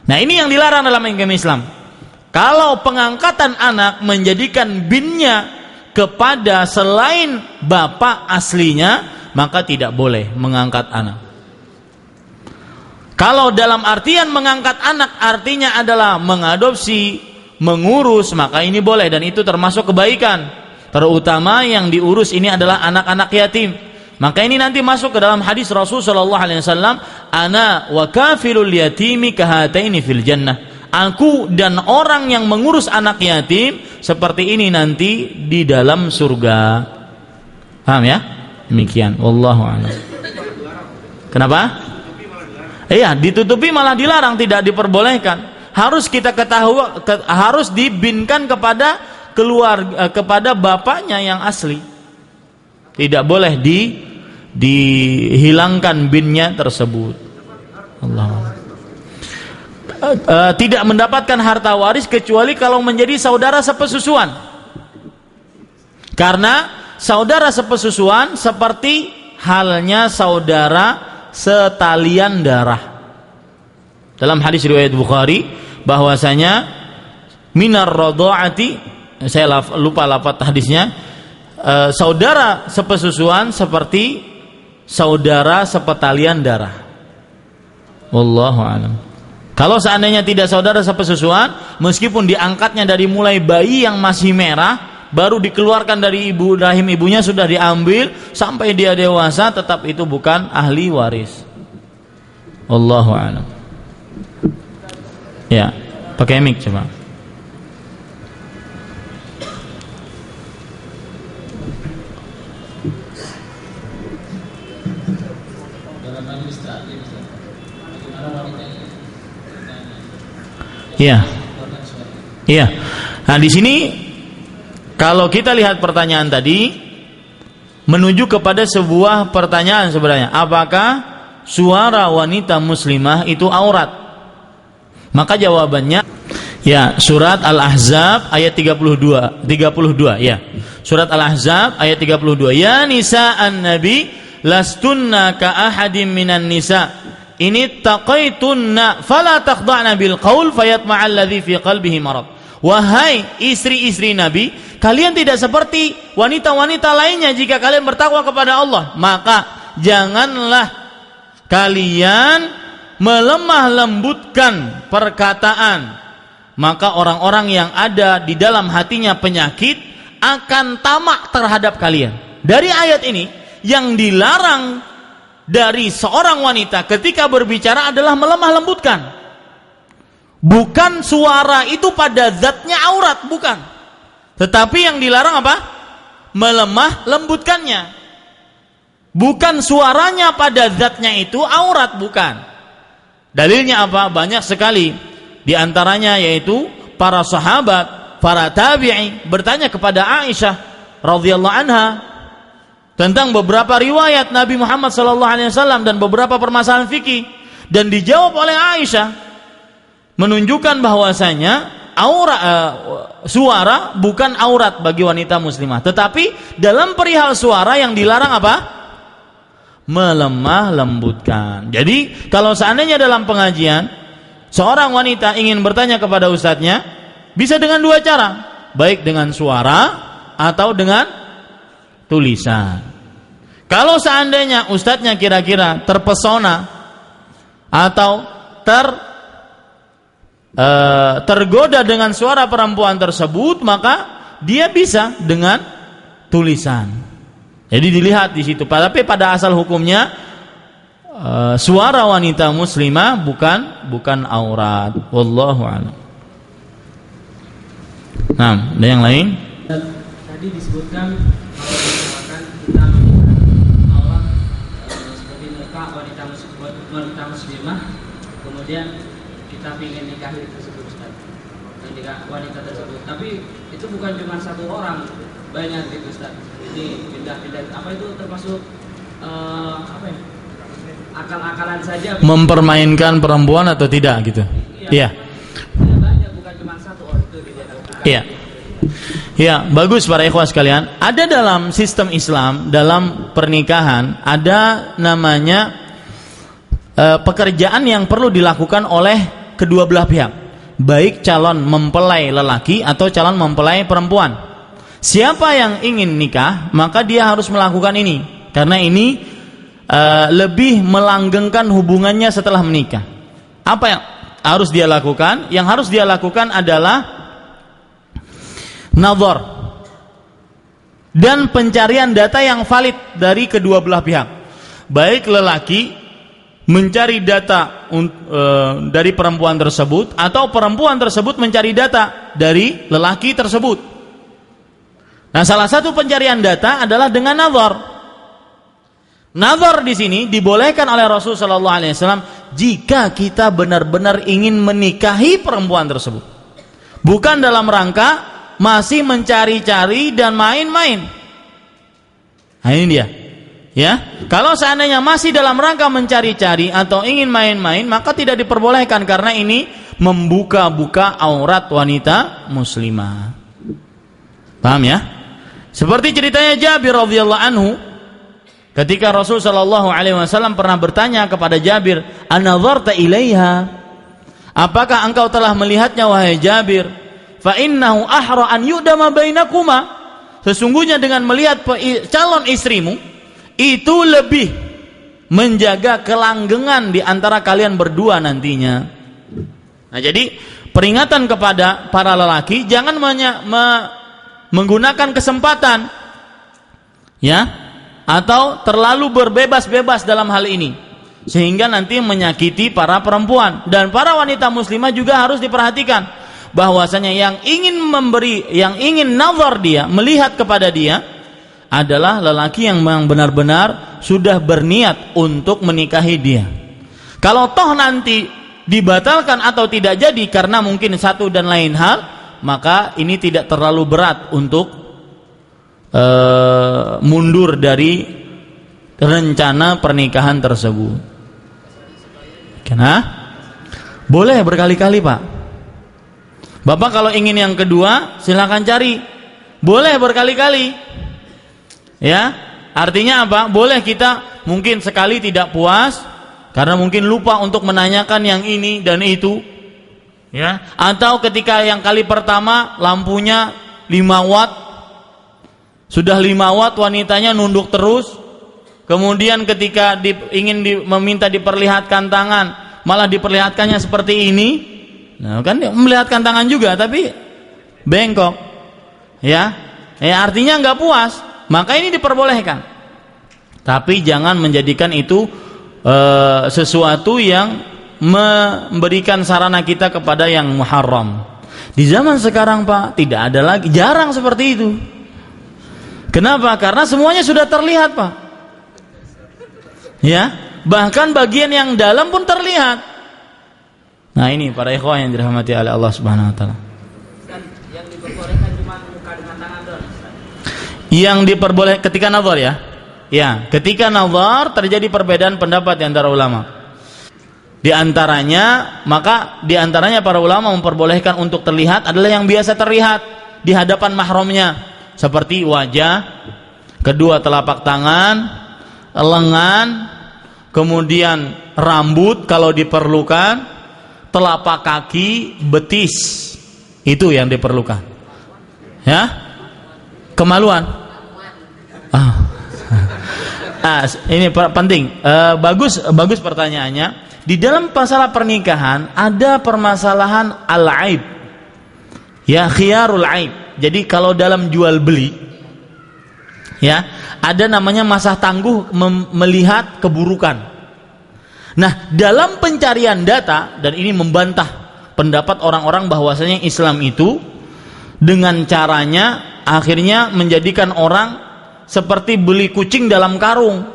A: Nah, ini yang dilarang dalam agama Islam. Kalau pengangkatan anak menjadikan binnya kepada selain bapak aslinya, maka tidak boleh mengangkat anak. Kalau dalam artian mengangkat anak artinya adalah mengadopsi, mengurus, maka ini boleh, dan itu termasuk kebaikan. Terutama yang diurus ini adalah anak-anak yatim. Maka ini nanti masuk ke dalam hadis Rasul sallallahu alaihi wasallam, ana wa kafilul yatimi kahataini fil jannah. Aku dan orang yang mengurus anak yatim seperti ini nanti di dalam surga. Paham ya? Demikian, wallahu a'lam. Kenapa? Iya, ditutupi malah dilarang, tidak diperbolehkan. Harus kita ketahui, harus dibinkan kepada keluarga, kepada bapaknya yang asli. Tidak boleh dihilangkan binnya tersebut. Allah. Tidak mendapatkan harta waris kecuali kalau menjadi saudara sepesusuan. Karena saudara sepesusuan seperti halnya saudara setalian darah. Dalam hadis riwayat Bukhari bahwasanya minar radha'ati, saya lupa lafaz hadisnya, saudara sepesusuan seperti saudara sepetalian darah. Wallahu a'lam. Kalau seandainya tidak saudara sepesusuan, meskipun diangkatnya dari mulai bayi yang masih merah, baru dikeluarkan dari ibu, rahim ibunya sudah diambil sampai dia dewasa, tetap itu bukan ahli waris. Wallahu a'lam. Ya, pakai mic coba. Iya. Iya. Nah, di sini kalau kita lihat pertanyaan tadi menuju kepada sebuah pertanyaan sebenarnya, apakah suara wanita muslimah itu aurat? Maka jawabannya ya, surat Al-Ahzab ayat 32 ya. Surat Al-Ahzab ayat 32. Ya nisa'an nabi lastunna ka ahadim minan nisa' ini taqaitunna fala takhda'na bil qaul fayatma'al ladzi fi qalbihi marad. Wahai istri-istri Nabi, kalian tidak seperti wanita-wanita lainnya jika kalian bertakwa kepada Allah, maka janganlah kalian melemah lembutkan perkataan, maka orang-orang yang ada di dalam hatinya penyakit akan tamak terhadap kalian. dari ayat ini yang dilarang dari seorang wanita ketika berbicara adalah melemah lembutkan. Bukan suara itu pada zatnya aurat, bukan. Tetapi yang dilarang apa? Melemah lembutkannya. Bukan suaranya pada zatnya itu aurat, bukan. Dalilnya apa? Banyak sekali. Di antaranya yaitu para sahabat, para tabi'i bertanya kepada Aisyah radhiyallahu anha tentang beberapa riwayat Nabi Muhammad SAW dan beberapa permasalahan fikih, dan dijawab oleh Aisyah menunjukkan bahwasanya suara bukan aurat bagi wanita muslimah. Tetapi dalam perihal suara yang dilarang apa? Melemah lembutkan. Jadi kalau seandainya dalam pengajian seorang wanita ingin bertanya kepada ustadznya, bisa dengan dua cara, baik dengan suara atau dengan tulisan. Kalau seandainya ustadznya kira-kira terpesona atau tergoda dengan suara perempuan tersebut, maka dia bisa dengan tulisan. Jadi dilihat di situ. Tapi pada asal hukumnya suara wanita muslimah bukan aurat. Wallahu a'lam. Nah, ada yang lain?
C: Tadi disebutkan kalau misalkan kita melihat aurat seperti muka wanita muslimah, kemudian kita ingin nikahi tersebut, Ustaz, wanita tersebut. Tapi itu bukan cuma satu orang, banyak gitu, Ustaz. Ini pindah-pindah, apa itu termasuk apa ya? Akal-akalan saja.
A: Mempermainkan perempuan atau tidak gitu? Iya.
C: Banyak, bukan cuma satu orang itu.
A: Iya. Ya, bagus para ikhwah sekalian. Ada dalam sistem Islam, dalam pernikahan, ada namanya pekerjaan yang perlu dilakukan oleh kedua belah pihak, baik calon mempelai lelaki atau calon mempelai perempuan. Siapa yang ingin nikah, maka dia harus melakukan ini, karena ini lebih melanggengkan hubungannya setelah menikah. Apa yang harus dia lakukan? Yang harus dia lakukan adalah nazar dan pencarian data yang valid dari kedua belah pihak. Baik lelaki mencari data dari perempuan tersebut, atau perempuan tersebut mencari data dari lelaki tersebut. Nah, salah satu pencarian data adalah dengan nazar. Nazar di sini dibolehkan oleh Rasul sallallahu alaihi wasallam jika kita benar-benar ingin menikahi perempuan tersebut. Bukan dalam rangka masih mencari-cari dan main-main. Nah, ini dia. Ya, kalau seandainya masih dalam rangka mencari-cari atau ingin main-main, maka tidak diperbolehkan, karena ini membuka-buka aurat wanita muslimah. Paham ya? Seperti ceritanya Jabir radhiyallahu anhu, ketika Rasul sallallahu alaihi wasallam pernah bertanya kepada Jabir, "An-nazarta ilaiha?" Apakah engkau telah melihatnya wahai Jabir? Fa innahu ahra an yu'dama bainakuma. Sesungguhnya dengan melihat calon istrimu itu lebih menjaga kelanggengan di antara kalian berdua nantinya. Nah, jadi peringatan kepada para lelaki, jangan menggunakan kesempatan ya, atau terlalu berbebas-bebas dalam hal ini, sehingga nanti menyakiti para perempuan. Dan para wanita muslimah juga harus diperhatikan bahwasanya yang ingin nazar dia, melihat kepada dia, adalah lelaki yang benar-benar sudah berniat untuk menikahi dia. Kalau toh nanti dibatalkan atau tidak jadi karena mungkin satu dan lain hal, maka ini tidak terlalu berat untuk mundur dari rencana pernikahan tersebut. Karena boleh berkali-kali, Pak. Bapak kalau ingin yang kedua, silakan cari. Boleh berkali-kali. Ya, artinya apa? Boleh kita mungkin sekali tidak puas karena mungkin lupa untuk menanyakan yang ini dan itu. Ya, atau ketika yang kali pertama lampunya 5 watt, sudah 5 watt wanitanya nunduk terus. Kemudian ketika meminta diperlihatkan tangan, malah diperlihatkannya seperti ini. Nah, kan melihatkan tangan juga tapi bengkok. Ya, artinya nggak puas. maka ini diperbolehkan. Tapi jangan menjadikan itu sesuatu yang memberikan sarana kita kepada yang muharram. Di zaman sekarang Pak, tidak ada lagi, jarang seperti itu. Kenapa? Karena semuanya sudah terlihat Pak. Ya, bahkan bagian yang dalam pun terlihat. Nah ini para ikhwah yang dirahmati oleh Allah Subhanahu Wa Taala.
C: Yang diperbolehkan cuma muka dengan tangan doang.
A: Yang diperbolehkan ketika nazar ya. Ya, ketika nazar terjadi perbedaan pendapat di antara ulama. Di antaranya para ulama memperbolehkan untuk terlihat adalah yang biasa terlihat di hadapan mahramnya, seperti wajah, kedua telapak tangan, lengan, kemudian rambut kalau diperlukan, telapak kaki, betis. Itu yang diperlukan. Ya? Kemaluan. Ini penting. Bagus pertanyaannya. Di dalam masalah pernikahan ada permasalahan al-aib. Ya, khiyarul aib. Jadi kalau dalam jual beli ya, ada namanya masa tangguh melihat keburukan. Nah, dalam pencarian data, dan ini membantah pendapat orang-orang bahwasanya Islam itu dengan caranya akhirnya menjadikan orang seperti beli kucing dalam karung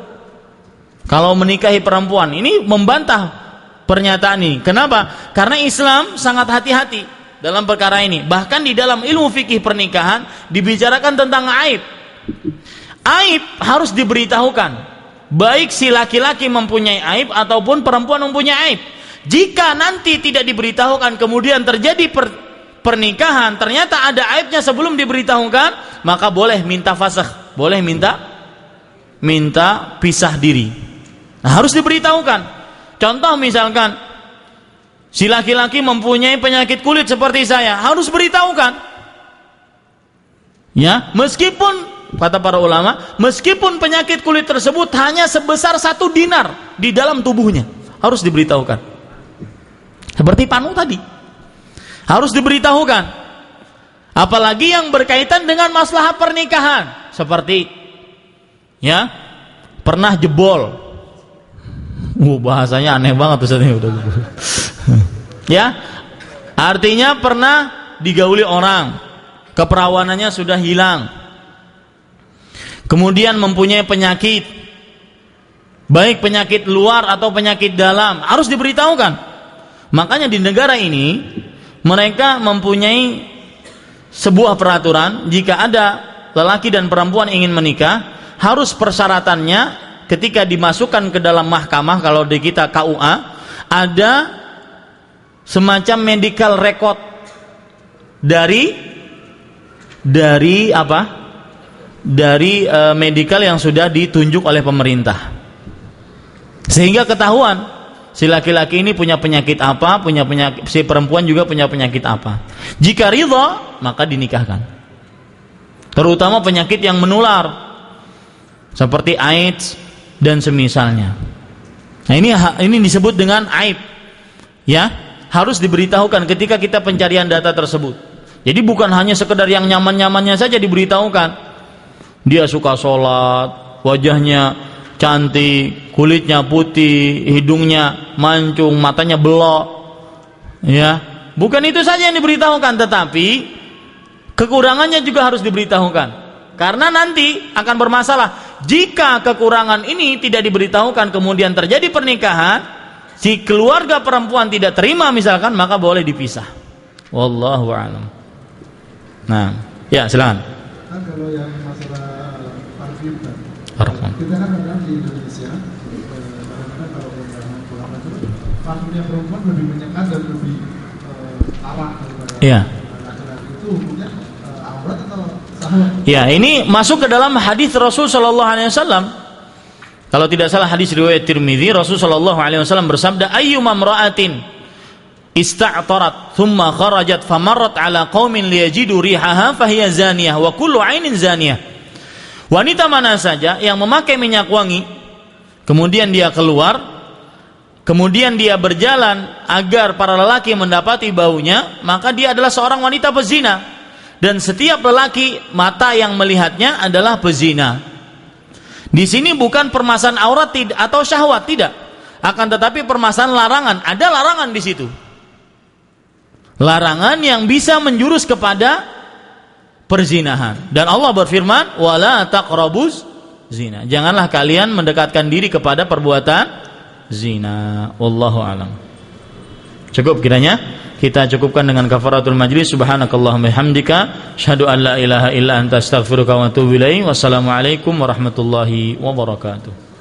A: kalau menikahi perempuan. Ini membantah pernyataan ini. Kenapa? Karena Islam sangat hati-hati dalam perkara ini. Bahkan di dalam ilmu fikih pernikahan dibicarakan tentang aib. Aib harus diberitahukan, baik si laki-laki mempunyai aib ataupun perempuan mempunyai aib. Jika nanti tidak diberitahukan kemudian terjadi pernikahan ternyata ada aibnya sebelum diberitahukan, maka boleh minta fasakh, boleh minta pisah diri. Nah, harus diberitahukan. Contoh misalkan si laki-laki mempunyai penyakit kulit seperti saya, harus beritahukan. Ya, meskipun kata para ulama, meskipun penyakit kulit tersebut hanya sebesar 1 dinar di dalam tubuhnya, harus diberitahukan. Seperti panu tadi, harus diberitahukan. Apalagi yang berkaitan dengan masalah pernikahan, seperti ya pernah jebol. Bahasanya aneh banget Ustaz ini. Ya, artinya pernah digauli orang, keperawanannya sudah hilang, kemudian mempunyai penyakit, baik penyakit luar atau penyakit dalam, harus diberitahukan. Makanya di negara ini mereka mempunyai sebuah peraturan, jika ada lelaki dan perempuan ingin menikah, harus persyaratannya ketika dimasukkan ke dalam mahkamah, kalau di kita KUA, ada semacam medical record dari apa? Dari medical yang sudah ditunjuk oleh pemerintah. Sehingga ketahuan si laki-laki ini punya penyakit apa, si perempuan juga punya penyakit apa. Jika ridha, maka dinikahkan. Terutama penyakit yang menular seperti AIDS dan semisalnya. Nah, ini disebut dengan aib. Ya, harus diberitahukan ketika kita pencarian data tersebut. Jadi bukan hanya sekedar yang nyaman-nyamannya saja diberitahukan. Dia suka sholat, wajahnya cantik, kulitnya putih, hidungnya mancung, matanya belok. Ya, bukan itu saja yang diberitahukan, tetapi kekurangannya juga harus diberitahukan. Karena nanti akan bermasalah jika kekurangan ini tidak diberitahukan, kemudian terjadi pernikahan, si keluarga perempuan tidak terima misalkan, maka boleh dipisah. Wallahu a'lam. Nah, ya silakan.
B: Kan kalau yang masalah parfum kan,
A: Parfum.
B: kita kan kadang di Indonesia, kadang-kadang kalau ulama itu parfumnya perempuan lebih menyekat dan lebih awak daripada laki-laki. Itu hukumnya aurat atau sahwat?
A: Ya, ini masuk ke dalam hadis Rasul sallallahu alaihi wasallam. Kalau tidak salah hadis riwayat Tirmidzi, Rasul sallallahu alaihi wasallam bersabda, ayyuma imra'atin ista'tarat thumma kharajat famarrat ala qaumin liyajidu rihaha fahiya zaniyah wa kullu 'ainin zaniyah. Wanita mana saja yang memakai minyak wangi kemudian dia keluar, kemudian dia berjalan agar para lelaki mendapati baunya, maka dia adalah seorang wanita pezina. dan setiap lelaki mata yang melihatnya adalah pezina. Di sini bukan permasalahan aurat atau syahwat, tidak. Akan tetapi permasalahan larangan, ada larangan di situ. Larangan yang bisa menjurus kepada perzinahan. Dan Allah berfirman, "Wala taqrabuz zina." Janganlah kalian mendekatkan diri kepada perbuatan zina. Wallahu a'lam. Cukup kiranya kita cukupkan dengan kafaratul majlis. Subhanakallahumma hamdika asyhadu an la ilaha illa anta astaghfiruka wa atubu ilaik. Wassalamualaikum warahmatullahi wabarakatuh.